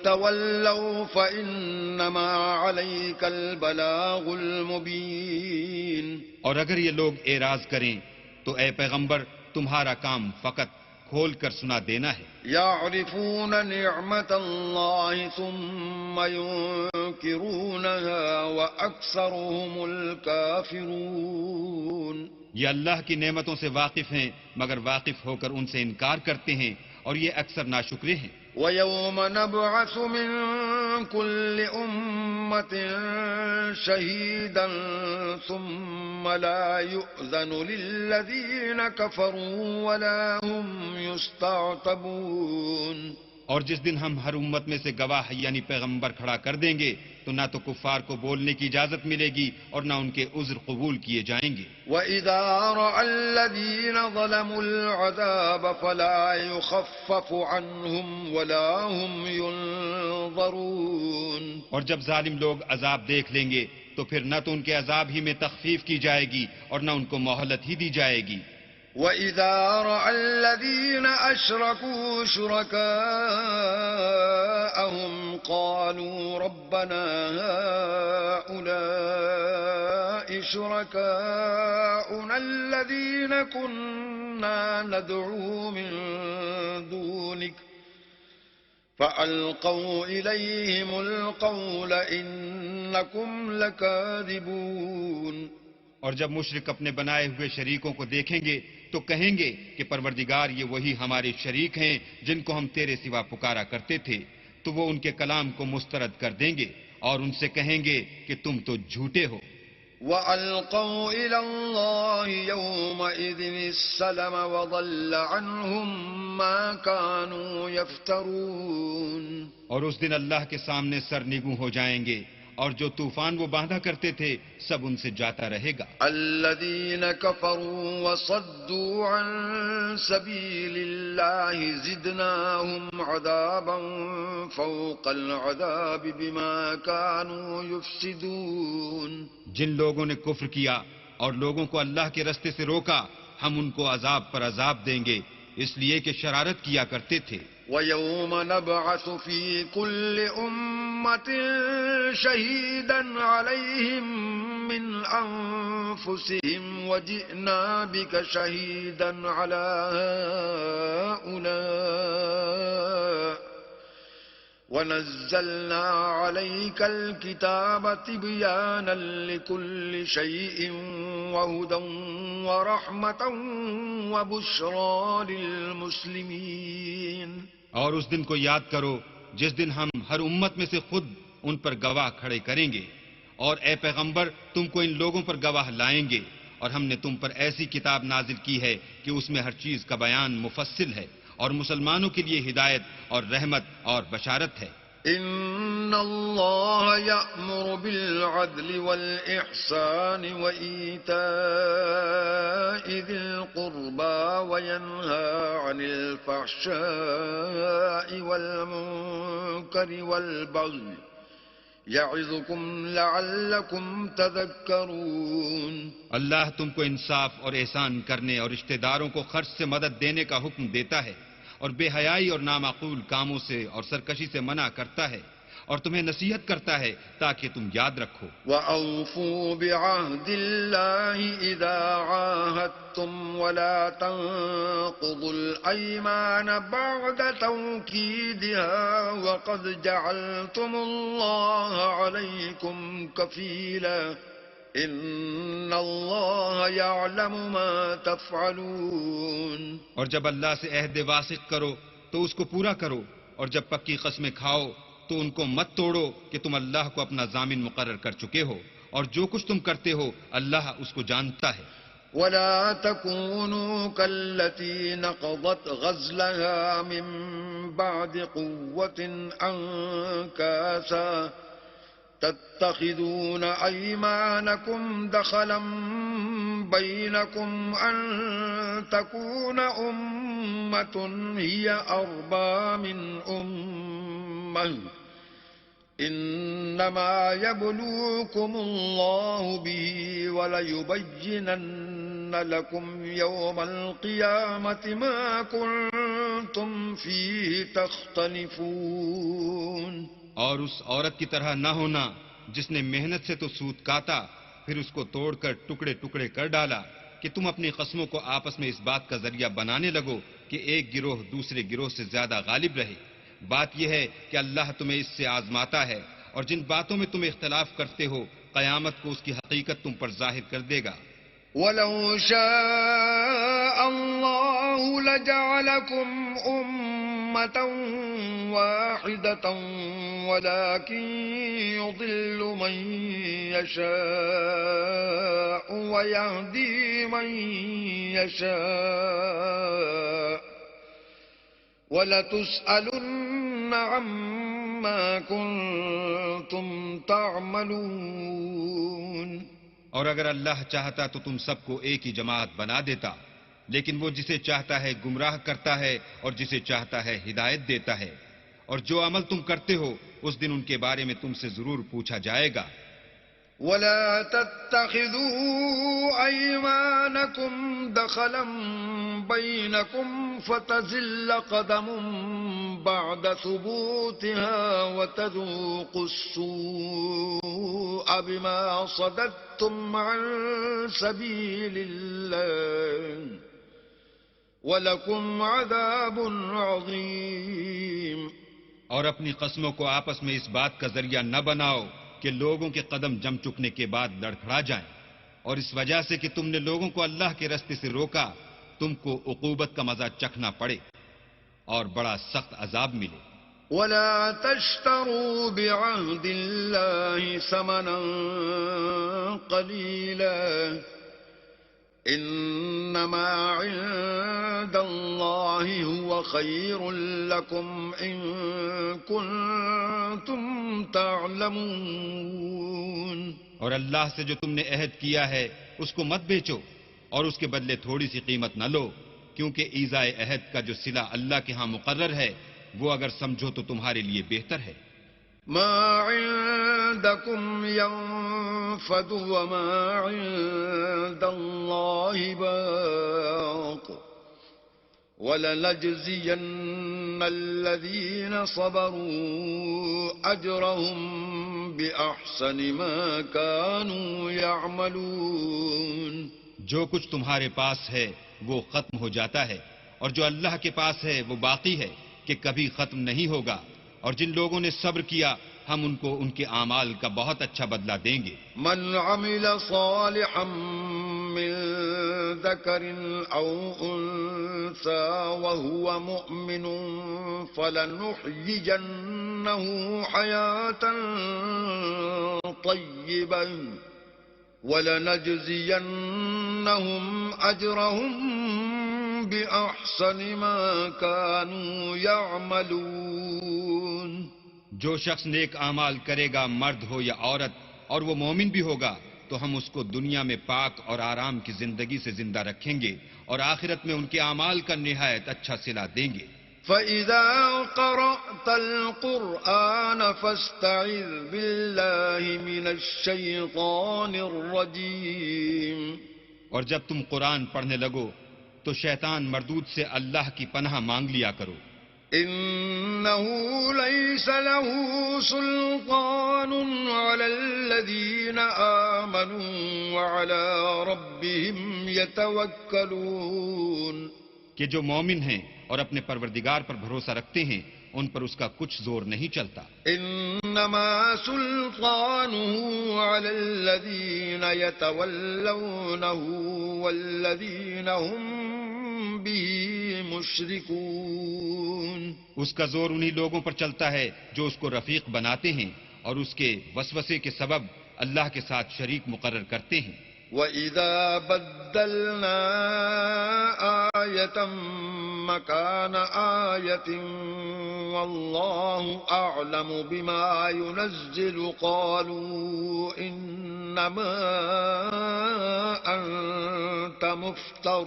تَوَلَّوْا فَإِنَّمَا عَلَيْكَ الْبَلَاغُ الْمُبِينُ. اور اگر یہ لوگ اعراض کریں تو اے پیغمبر تمہارا کام فقط کھول کر سنا دینا ہے. يَعْرِفُونَ نِعْمَةَ اللَّهِ ثُمَّ يُنْكِرُونَهَا وَأَكْثَرُهُمُ الْكَافِرُونَ. یہ اللہ کی نعمتوں سے واقف ہیں مگر واقف ہو کر ان سے انکار کرتے ہیں، اور یہ اکثر ناشکرے ہیں. وَيَوْمَ نَبْعَثُ مِن كُلِّ أُمَّةٍ شَهِيدًا ثُمَّ لَا يُؤْذَنُ لِلَّذِينَ كَفَرُوا وَلَا هُمْ يُسْتَعْتَبُونَ. اور جس دن ہم ہر امت میں سے گواہ یعنی پیغمبر کھڑا کر دیں گے تو نہ تو کفار کو بولنے کی اجازت ملے گی اور نہ ان کے عذر قبول کیے جائیں گے. وَإِذَا رَأَى الَّذِينَ ظَلَمُوا الْعَذَابَ فَلَا يُخَفَّفُ عَنْهُمْ وَلَا هُمْ يُنظَرُونَ. اور جب ظالم لوگ عذاب دیکھ لیں گے تو پھر نہ تو ان کے عذاب ہی میں تخفیف کی جائے گی اور نہ ان کو مہلت ہی دی جائے گی. وَإِذَا رَأَى الَّذِينَ أَشْرَكُوا شُرَكَاءَهُمْ قَالُوا رَبَّنَا هَؤُلَاءِ شُرَكَاؤُنَا الَّذِينَ كُنَّا نَدْعُو مِن دُونِكَ فَأَلْقَوْا إِلَيْهِمُ الْقَوْلَ إِنَّكُمْ لَكَاذِبُونَ. اور جب مشرک اپنے بنائے ہوئے شریکوں کو دیکھیں گے تو کہیں گے کہ پروردگار یہ وہی ہمارے شریک ہیں جن کو ہم تیرے سوا پکارا کرتے تھے، تو وہ ان کے کلام کو مسترد کر دیں گے اور ان سے کہیں گے کہ تم تو جھوٹے ہو. وَأَلْقَوْا إِلَى اللَّهِ يَوْمَئِذٍ السَّلَمَ وَضَلَّ عَنْهُمْ مَا كَانُوا يَفْتَرُونَ. اور اس دن اللہ کے سامنے سرنگوں ہو جائیں گے اور جو طوفان وہ باندھا کرتے تھے سب ان سے جاتا رہے گا. الَّذِينَ كَفَرُوا وَصَدُّوا عَن سَبِيلِ اللَّهِ زِدْنَاهُمْ عَذَابًا فَوْقَ الْعَذَابِ بِمَا كَانُوا يُفْسِدُونَ. جن لوگوں نے کفر کیا اور لوگوں کو اللہ کے رستے سے روکا ہم ان کو عذاب پر عذاب دیں گے اس لیے کہ شرارت کیا کرتے تھے. وَيَوْمَ نَبْعَثُ فِي كُلِّ أُمَّةٍ شَهِيدًا عَلَيْهِمْ مِنْ أَنفُسِهِمْ وَجِئْنَا بِكَ شَهِيدًا عَلَى هَؤُلَاءِ وَنَزَّلْنَا عَلَيْكَ الْكِتَابَ تِبْيَانًا لِكُلِّ شَيْءٍ وَهُدًى وَرَحْمَةً وَبُشْرَى لِلْمُسْلِمِينَ. اور اس دن کو یاد کرو جس دن ہم ہر امت میں سے خود ان پر گواہ کھڑے کریں گے اور اے پیغمبر تم کو ان لوگوں پر گواہ لائیں گے اور ہم نے تم پر ایسی کتاب نازل کی ہے کہ اس میں ہر چیز کا بیان مفصل ہے اور مسلمانوں کے لیے ہدایت اور رحمت اور بشارت ہے. ان اللہ یأمر بالعدل والإحسان وإیتاء ذی القربى وینہی عن الفحشاء والمنکر والبغی یعظکم لعلکم تذکرون. اللہ تم کو انصاف اور احسان کرنے اور رشتہ داروں کو خرچ سے مدد دینے کا حکم دیتا ہے اور بے حیائی اور نامعقول کاموں سے اور سرکشی سے منع کرتا ہے اور تمہیں نصیحت کرتا ہے تاکہ تم یاد رکھو. وَأَوْفُوا بِعَهْدِ اللَّهِ إِذَا عَاهَدتُّمْ وَلَا تَنقُضُوا الْأَيْمَانَ بَعْدَ تَوْكِيدِهَا وَقَدْ جَعَلْتُمُ اللَّهَ عَلَيْكُمْ كَفِيلًا إِنَّ اللَّهَ يَعْلَمُ مَا تَفْعَلُونَ. اور جب اللہ سے عہد واثق کرو تو اس کو پورا کرو اور جب پکی قسمیں کھاؤ تو ان کو مت توڑو کہ تم اللہ کو اپنا ضامن مقرر کر چکے ہو اور جو کچھ تم کرتے ہو اللہ اس کو جانتا ہے. وَلَا تَكُونُوا كَالَّتِي نَقَضَتْ غَزْلَهَا مِن بَعْدِ قُوَّةٍ أَنكَاثًا تَتَّخِذُونَ أَيْمَانَكُمْ دَخَلًا بَيْنَكُمْ أَن تَكُونَ أُمَّةٌ هِيَ أَرْبَىٰ مِنْ أُمَّةٍ إِنَّمَا يَبْلُوكُمُ اللَّهُ بِهِ وَلَيُبَيِّنَنَّ لَكُمْ يَوْمَ الْقِيَامَةِ مَا كُنتُمْ فِيهِ تَخْتَلِفُونَ. اور اس عورت کی طرح نہ ہونا جس نے محنت سے تو سود کاتا پھر اس کو توڑ کر ٹکڑے ٹکڑے کر ڈالا کہ تم اپنی قسموں کو آپس میں اس بات کا ذریعہ بنانے لگو کہ ایک گروہ دوسرے گروہ سے زیادہ غالب رہے. بات یہ ہے کہ اللہ تمہیں اس سے آزماتا ہے اور جن باتوں میں تم اختلاف کرتے ہو قیامت کو اس کی حقیقت تم پر ظاہر کر دے گا. وَلَوْ شَاءَ اللَّهُ لَجَعَلَكُمْ أُمَّةً وَاحِدَةً وَلَكِنْ يُضِلُّ مَنْ يَشَاءُ وَيَهْدِي مَنْ يَشَاءُ وَلَتُسْأَلُنَّ عَمَّا كُنْتُمْ تَعْمَلُونَ. اور اگر اللہ چاہتا تو تم سب کو ایک ہی جماعت بنا دیتا لیکن وہ جسے چاہتا ہے گمراہ کرتا ہے اور جسے چاہتا ہے ہدایت دیتا ہے اور جو عمل تم کرتے ہو اس دن ان کے بارے میں تم سے ضرور پوچھا جائے گا. وَلَا تَتَّخِذُوا أَيْمَانَكُمْ دَخَلًا بَيْنَكُمْ فَتَزِلَّ قَدَمٌ بَعْدَ ثُبُوتِهَا وَتَذُوقُوا السُّوءَ بِمَا صَدَدتُّمْ عَن سَبِيلِ اللَّهِ وَلَكُمْ عَذَابٌ عَظِيمٌ. اور اپنی قسموں کو آپس میں اس بات کا ذریعہ نہ بناؤ کہ لوگوں کے قدم جم چکنے کے بعد لڑکھڑا جائیں اور اس وجہ سے کہ تم نے لوگوں کو اللہ کے رستے سے روکا تم کو عقوبت کا مزہ چکھنا پڑے اور بڑا سخت عذاب ملے. ولا تشتروا بعهد الله ثمنا قليلا إنما عند الله هو خير لكم إن كنتم تعلمون. اور اللہ سے جو تم نے عہد کیا ہے اس کو مت بیچو اور اس کے بدلے تھوڑی سی قیمت نہ لو، کیونکہ ایذائے عہد کا جو صلہ اللہ کے ہاں مقرر ہے وہ اگر سمجھو تو تمہارے لیے بہتر ہے. ما عندكم ينفد وما عند الله باق ولنجزين الذين صبروا أجرهم بأحسن ما كانوا يعملون. جو کچھ تمہارے پاس ہے وہ ختم ہو جاتا ہے اور جو اللہ کے پاس ہے وہ باقی ہے کہ کبھی ختم نہیں ہوگا، اور جن لوگوں نے صبر کیا ہم ان کو ان کے اعمال کا بہت اچھا بدلہ دیں گے. من عمل صالحا من ذكر أو أنثى وهو مؤمن فلنحيينه حياة طيبة ولنجزينهم أجرهم بأحسن ما كانوا يعملون. جو شخص نیک اعمال کرے گا، مرد ہو یا عورت، اور وہ مومن بھی ہوگا تو ہم اس کو دنیا میں پاک اور آرام کی زندگی سے زندہ رکھیں گے اور آخرت میں ان کے اعمال کا نہایت اچھا صلہ دیں گے. فَإِذَا قَرَأْتَ الْقُرْآنَ فَاسْتَعِذْ بِاللَّهِ مِنَ الشَّيْطَانِ الرَّجِيمِ. اور جب تم قرآن پڑھنے لگو تو شیطان مردود سے اللہ کی پناہ مانگ لیا کرو. إِنَّهُ لَيْسَ لَهُ سُلْطَانٌ عَلَى الَّذِينَ آمَنُوا وَعَلَى رَبِّهِمْ يَتَوَكَّلُونَ. کہ جو مومن ہیں اور اپنے پروردگار پر بھروسہ رکھتے ہیں ان پر اس کا کچھ زور نہیں چلتا. إِنَّمَا سُلْطَانُهُ عَلَى الَّذِينَ يَتَوَلَّوْنَهُ وَالَّذِينَ هُمْ بِهِ مُشْرِكُونَ. اس کا زور انہی لوگوں پر چلتا ہے جو اس کو رفیق بناتے ہیں اور اس کے وسوسے کے سبب اللہ کے ساتھ شریک مقرر کرتے ہیں. وَإِذَا بَدَّلْنَا آيَةً مَكَانَ آيَةٍ وَاللَّهُ أَعْلَمُ بِمَا يُنَزِّلُ قَالُوا إِنَّمَا أَنْتَ مُفْتَرٍ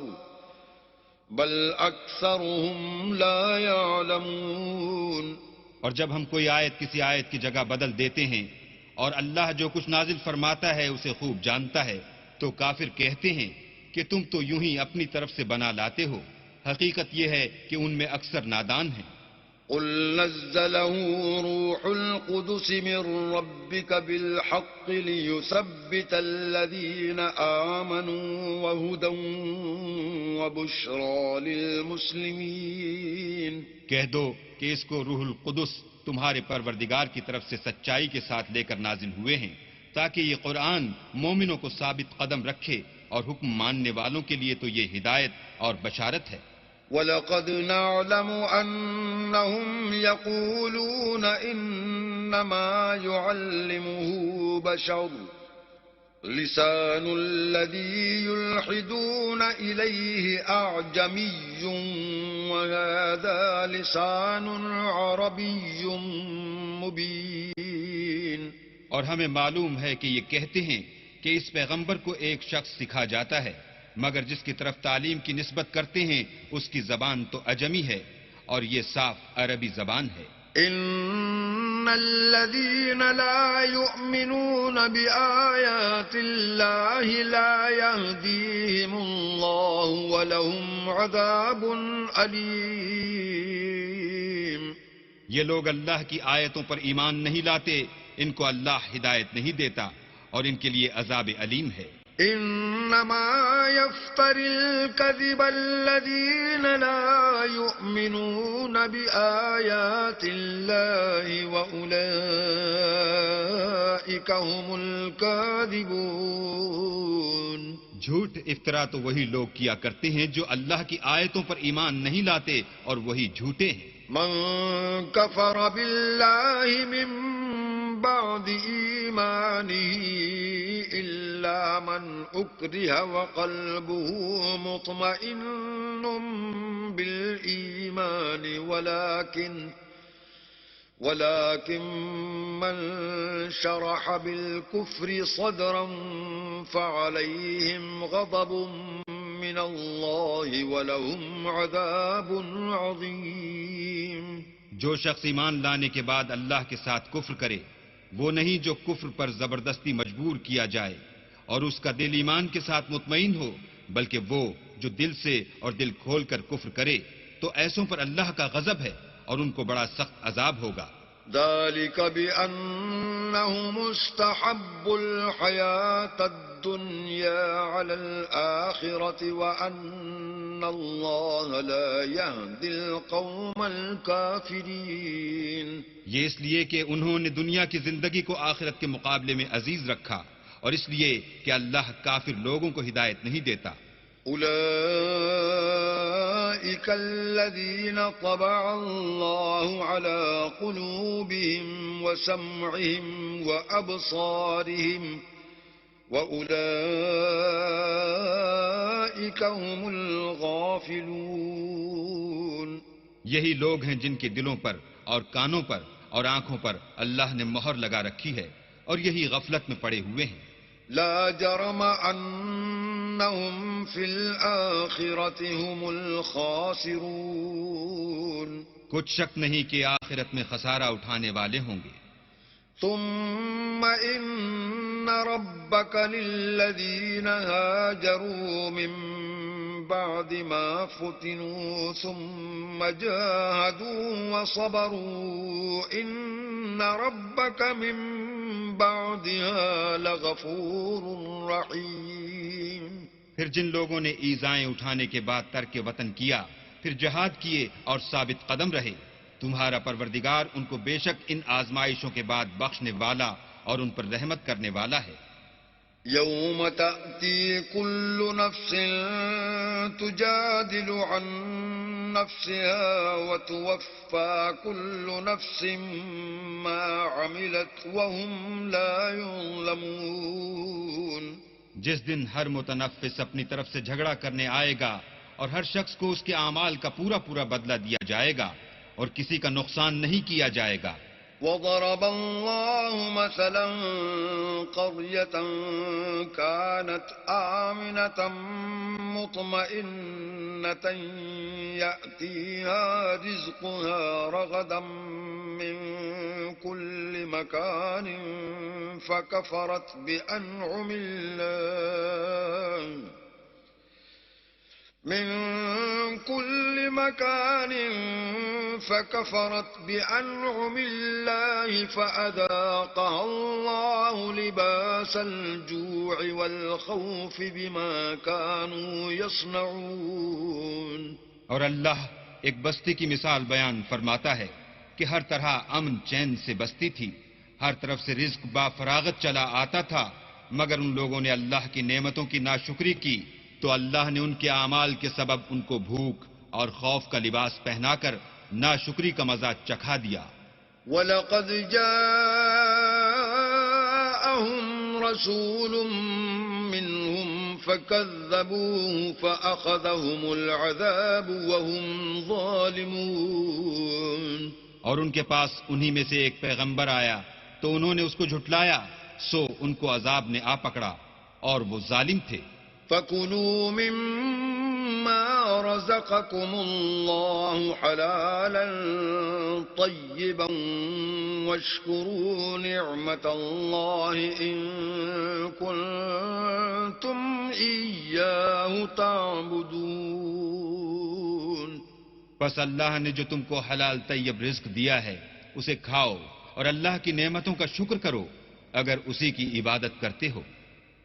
بَلْ أَكْثَرُهُمْ لَا يَعْلَمُونَ. اور جب ہم کوئی آیت کسی آیت کی جگہ بدل دیتے ہیں اور اللہ جو کچھ نازل فرماتا ہے اسے خوب جانتا ہے تو کافر کہتے ہیں کہ تم تو یوں ہی اپنی طرف سے بنا لاتے ہو. حقیقت یہ ہے کہ ان میں اکثر نادان ہیں. قل نزله روح القدس من ربك بالحق ليثبت الذين آمنوا وهدى وبشرى للمسلمين. کہہ دو کہ اس کو روح القدس تمہارے پروردگار کی طرف سے سچائی کے ساتھ لے کر نازل ہوئے ہیں تاکہ یہ قرآن مومنوں کو ثابت قدم رکھے اور حکم ماننے والوں کے لیے تو یہ ہدایت اور بشارت ہے. وَلَقَدْ نَعْلَمُ أَنَّهُمْ يَقُولُونَ إِنَّمَا يُعَلِّمُهُ بَشَرٌ لِسَانُ الَّذِي يُلْحِدُونَ إِلَيْهِ أَعْجَمِيٌّ وَهَذَا لِسَانٌ عَرَبِيٌّ مُبِينٌ. اور ہمیں معلوم ہے کہ یہ کہتے ہیں کہ اس پیغمبر کو ایک شخص سکھا جاتا ہے، مگر جس کی طرف تعلیم کی نسبت کرتے ہیں اس کی زبان تو اجمی ہے اور یہ صاف عربی زبان ہے. ان الذين لا يؤمنون بآيات الله لا يهديهم الله ولهم عذاب أليم. یہ لوگ اللہ کی آیتوں پر ایمان نہیں لاتے، ان کو اللہ ہدایت نہیں دیتا اور ان کے لیے عذاب علیم ہے. انما يفتر الكذب الذين لا يؤمنون بآيات الله واولئك هم الكاذبون. جھوٹ افطرا تو وہی لوگ کیا کرتے ہیں جو اللہ کی آیتوں پر ایمان نہیں لاتے اور وہی جھوٹے ہیں. من كفر بالله من بعد إيمانه إلا من أكره وقلبه مطمئن بالإيمان ولكن من شرح بالكفر صدرا فعليهم غضب من الله ولهم عذاب عظيم. جو شخص ایمان لانے کے بعد اللہ کے ساتھ کفر کرے وہ نہیں جو کفر پر زبردستی مجبور کیا جائے اور اس کا دل ایمان کے ساتھ مطمئن ہو، بلکہ وہ جو دل سے اور دل کھول کر کفر کرے تو ایسوں پر اللہ کا غضب ہے اور ان کو بڑا سخت عذاب ہوگا. ذلك بأنهم استحبوا الحياة الدنيا على الآخرة وأن الله لا يهدي القوم الكافرين. یہ اس لیے کہ انہوں نے دنیا کی زندگی کو آخرت کے مقابلے میں عزیز رکھا اور اس لیے کہ اللہ کافر لوگوں کو ہدایت نہیں دیتا. أولئك الذين طبع الله على قلوبهم وسمعهم وأبصارهم وأولئك هم الغافلون. یہی لوگ ہیں جن کے دلوں پر اور کانوں پر اور آنکھوں پر اللہ نے مہر لگا رکھی ہے اور یہی غفلت میں پڑے ہوئے ہیں. لا جرم أنهم في الآخرة هم الخاسرون. کچھ شک نہیں کہ آخرت میں خسارہ اٹھانے والے ہوں گے. ثم إن ربك للذين هاجروا من بعد ما فتنوا ثم جاهدوا وصبروا إن ربك من بعدها لغفور رحيم. پھر جن لوگوں نے ایذائیں اٹھانے کے بعد ترک وطن کیا پھر جہاد کیے اور ثابت قدم رہے تمہارا پروردگار ان کو بے شک ان آزمائشوں کے بعد بخشنے والا اور ان پر رحمت کرنے والا ہے. يوم تأتي كل نفس تجادل عن نفسها وتوفى كل نفس ما عملت وهم لا يظلمون. جس دن ہر متنفس اپنی طرف سے جھگڑا کرنے آئے گا اور ہر شخص کو اس کے اعمال کا پورا پورا بدلہ دیا جائے گا اور کسی کا نقصان نہیں کیا جائے گا. وضرب الله مثلا قرية كانت آمنة مطمئنة يأتيها رزقها رغدا من كل مكان فكفرت بأنعم الله فأذاقها الله لباس الجوع والخوف بما كانوا يصنعون. اور اللہ ایک بستی کی مثال بیان فرماتا ہے کہ ہر طرح امن چین سے بستی تھی، ہر طرف سے رزق با فراغت چلا آتا تھا، مگر ان لوگوں نے اللہ کی نعمتوں کی ناشکری کی تو اللہ نے ان کے اعمال کے سبب ان کو بھوک اور خوف کا لباس پہنا کر ناشکری کا مزہ چکھا دیا. وَلَقَدْ جَاءَهُمْ رَسُولٌ مِّنْهُمْ فَكَذَّبُوهُ فَأَخَذَهُمُ الْعَذَابُ وَهُمْ ظَالِمُونَ. اور ان کے پاس انہی میں سے ایک پیغمبر آیا تو انہوں نے اس کو جھٹلایا سو ان کو عذاب نے آ پکڑا اور وہ ظالم تھے. فَكُلُوا مِمَّا رَزَقَكُمُ اللَّهُ حَلَالًا طَيِّبًا وَاشْكُرُوا نِعْمَةَ اللَّهِ إِن كُنتُمْ إِيَّاهُ تَعْبُدُونَ. بس اللہ نے جو تم کو حلال طیب رزق دیا ہے اسے کھاؤ اور اللہ کی نعمتوں کا شکر کرو اگر اسی کی عبادت کرتے ہو.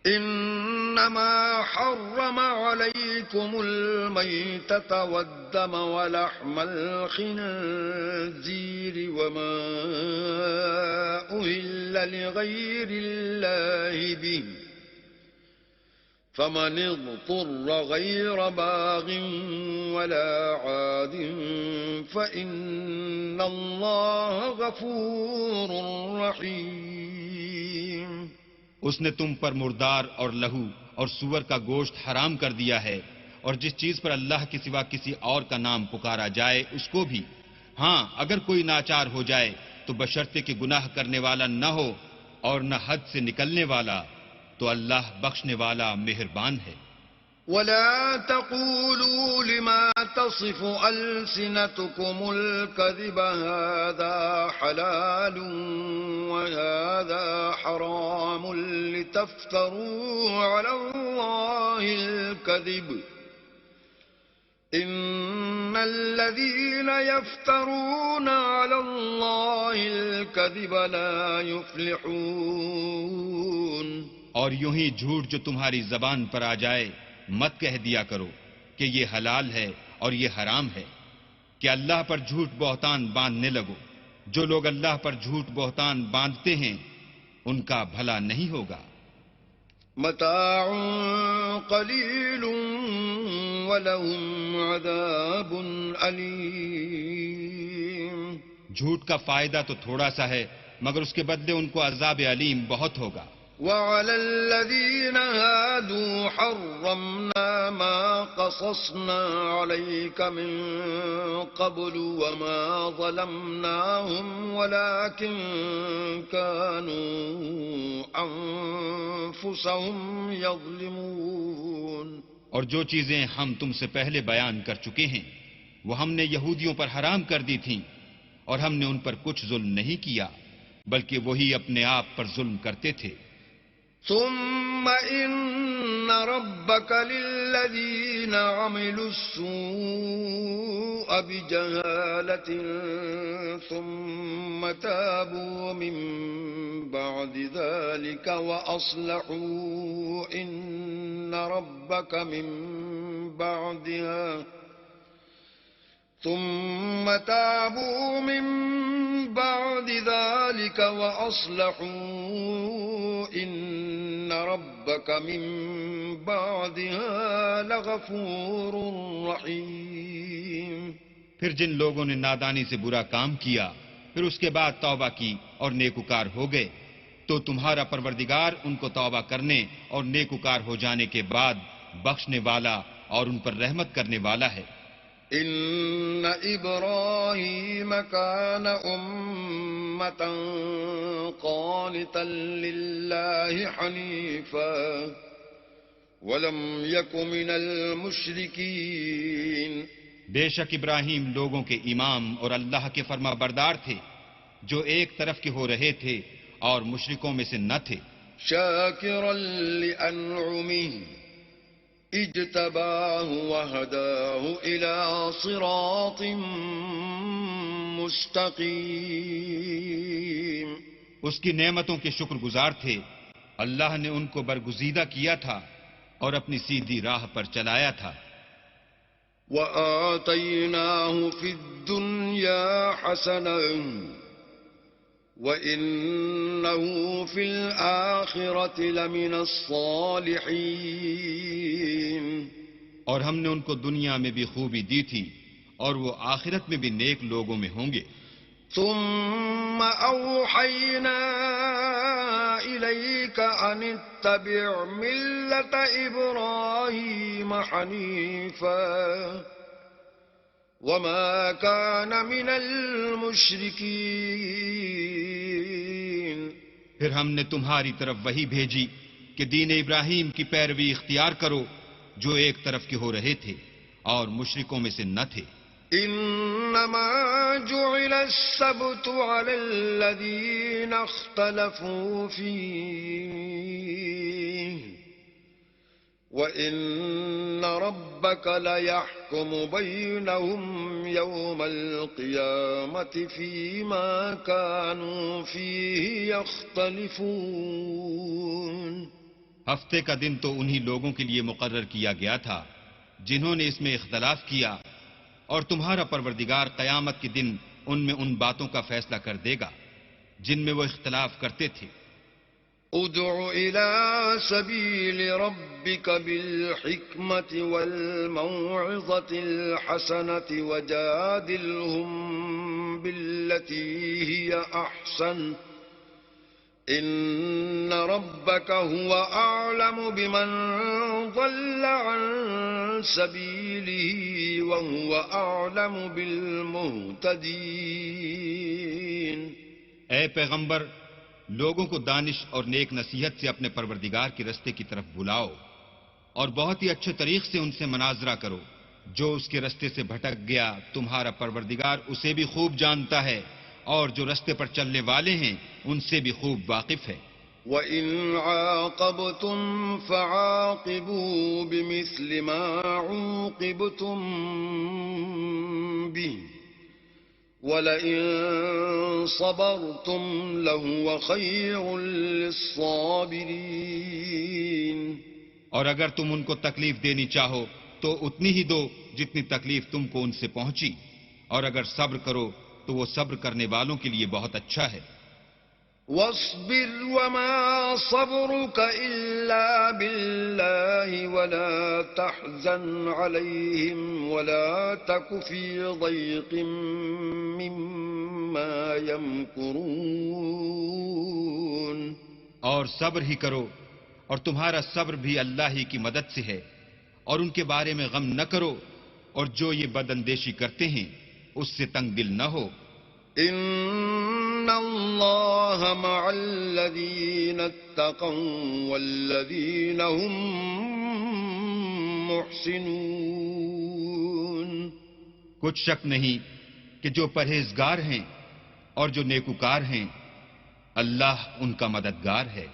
انما حرم عليكم الميتة والدم ولحم الخنزير وما أهل لغير الله به فمن اضطر غير باغ ولا عاد فإن الله غفور رحيم. اس نے تم پر مردار اور لہو اور سور کا گوشت حرام کر دیا ہے، اور جس چیز پر اللہ کے سوا کسی اور کا نام پکارا جائے اس کو بھی. ہاں اگر کوئی ناچار ہو جائے تو بشرطے کہ گناہ کرنے والا نہ ہو اور نہ حد سے نکلنے والا، تو اللہ بخشنے والا مہربان ہے. ولا تقولوا لما تصف ألسنتكم الكذب هذا حلال وهذا حرام لتفتروا على الله الكذب إن الذين يفترون على الله الكذب لا يفلحون. اور یوں ہی جھوٹ جو تمہاری زبان پر آ جائے مت کہہ دیا کرو کہ یہ حلال ہے اور یہ حرام ہے، کہ اللہ پر جھوٹ بہتان باندھنے لگو. جو لوگ اللہ پر جھوٹ بہتان باندھتے ہیں ان کا بھلا نہیں ہوگا. متاع قلیل ولہم عذاب علیم. جھوٹ کا فائدہ تو تھوڑا سا ہے مگر اس کے بدلے ان کو عذاب علیم بہت ہوگا. وعلى الذين هادوا حرمنا ما قصصنا عليك من قبل وما ظلمناهم ولكن كانوا أنفسهم يظلمون. اور جو چیزیں ہم تم سے پہلے بیان کر چکے ہیں وہ ہم نے یہودیوں پر حرام کر دی تھیں، اور ہم نے ان پر کچھ ظلم نہیں کیا بلکہ وہی اپنے آپ پر ظلم کرتے تھے. ثم إن ربك للذين عملوا السوء بجهالة ثم تابوا من بعد ذلك وأصلحوا إن ربك من بعدها ثم تابوا من بعد ذلك وأصلحوا إن ربك من بعدها لغفور رحيم. پھر جن لوگوں نے نادانی سے برا کام کیا پھر اس کے بعد توبہ کی اور نیکوکار ہو گئے تو تمہارا پروردگار ان کو توبہ کرنے اور نیکوکار ہو جانے کے بعد بخشنے والا اور ان پر رحمت کرنے والا ہے. إن إبراهيم كان أمة قانتا لله حنيفا ولم يك من المشركين. بے شک ابراہیم لوگوں کے امام اور اللہ کے فرما بردار تھے جو ایک طرف کے ہو رہے تھے اور مشرکوں میں سے نہ تھے. شاكرا لأنعمه اجتباه وهداه إلى صراط مستقيم. اس کی نعمتوں کے شکر گزار تھے. اللہ نے ان کو برگزیدہ کیا تھا اور اپنی سیدھی راہ پر چلایا تھا. وآتيناه في الدنيا حسنة وإنه في الآخرة لمن الصالحين. اور ہم نے ان کو دنیا میں بھی خوبی دی تھی اور وہ آخرت میں بھی نیک لوگوں میں ہوں گے. ثم أوحينا إليك أن اتبع ملة إبراهيم حنيفا وما كان من المشركين. پھر ہم نے تمہاری طرف وحی بھیجی کہ دین ابراہیم کی پیروی اختیار کرو جو ایک طرف کے ہو رہے تھے اور مشرکوں میں سے نہ تھے. انما جعل السبت على الذين اختلفوا فيه وإن ربك ليحكم بينهم يوم القيامة فيما كانوا فيه يختلفون. ہفتے کا دن تو انہی لوگوں کے لیے مقرر کیا گیا تھا جنہوں نے اس میں اختلاف کیا، اور تمہارا پروردگار قیامت کے دن ان میں ان باتوں کا فیصلہ کر دے گا جن میں وہ اختلاف کرتے تھے. ادع إلى سبيل ربك بالحكمة والموعظة الحسنة وجادلهم بالتي هي أحسن إن ربك هو أعلم بمن ضل عن سبيله وهو أعلم بالمهتدين. اے پیغمبر، لوگوں کو دانش اور نیک نصیحت سے اپنے پروردگار کے رستے کی طرف بلاؤ اور بہت ہی اچھے طریق سے ان سے مناظرہ کرو. جو اس کے رستے سے بھٹک گیا تمہارا پروردگار اسے بھی خوب جانتا ہے، اور جو رستے پر چلنے والے ہیں ان سے بھی خوب واقف ہے. وَإِنْ عَاقَبْتُمْ فَعَاقِبُوا بِمِثْلِ مَا عُوقِبْتُمْ بِهِ وَلَئِن صَبَرْتُمْ لَهُوَ خَيْرٌ لِلصَّابِرِينَ. اور اگر تم ان کو تکلیف دینی چاہو تو اتنی ہی دو جتنی تکلیف تم کو ان سے پہنچی، اور اگر صبر کرو تو وہ صبر کرنے والوں کے لیے بہت اچھا ہے. واصبر وما صبرك إلا بالله ولا تحزن عليهم ولا تك في ضيق مما يمكرون. اور صبر ہی کرو، اور تمہارا صبر بھی اللہ ہی کی مدد سے ہے، اور ان کے بارے میں غم نہ کرو، اور جو یہ بد اندیشی کرتے ہیں اس سے تنگ دل نہ ہو. ان اللہ مع الذین اتقوا والذین هم محسنون. کچھ شک نہیں کہ جو پرہیزگار ہیں اور جو نیکوکار ہیں اللہ ان کا مددگار ہے.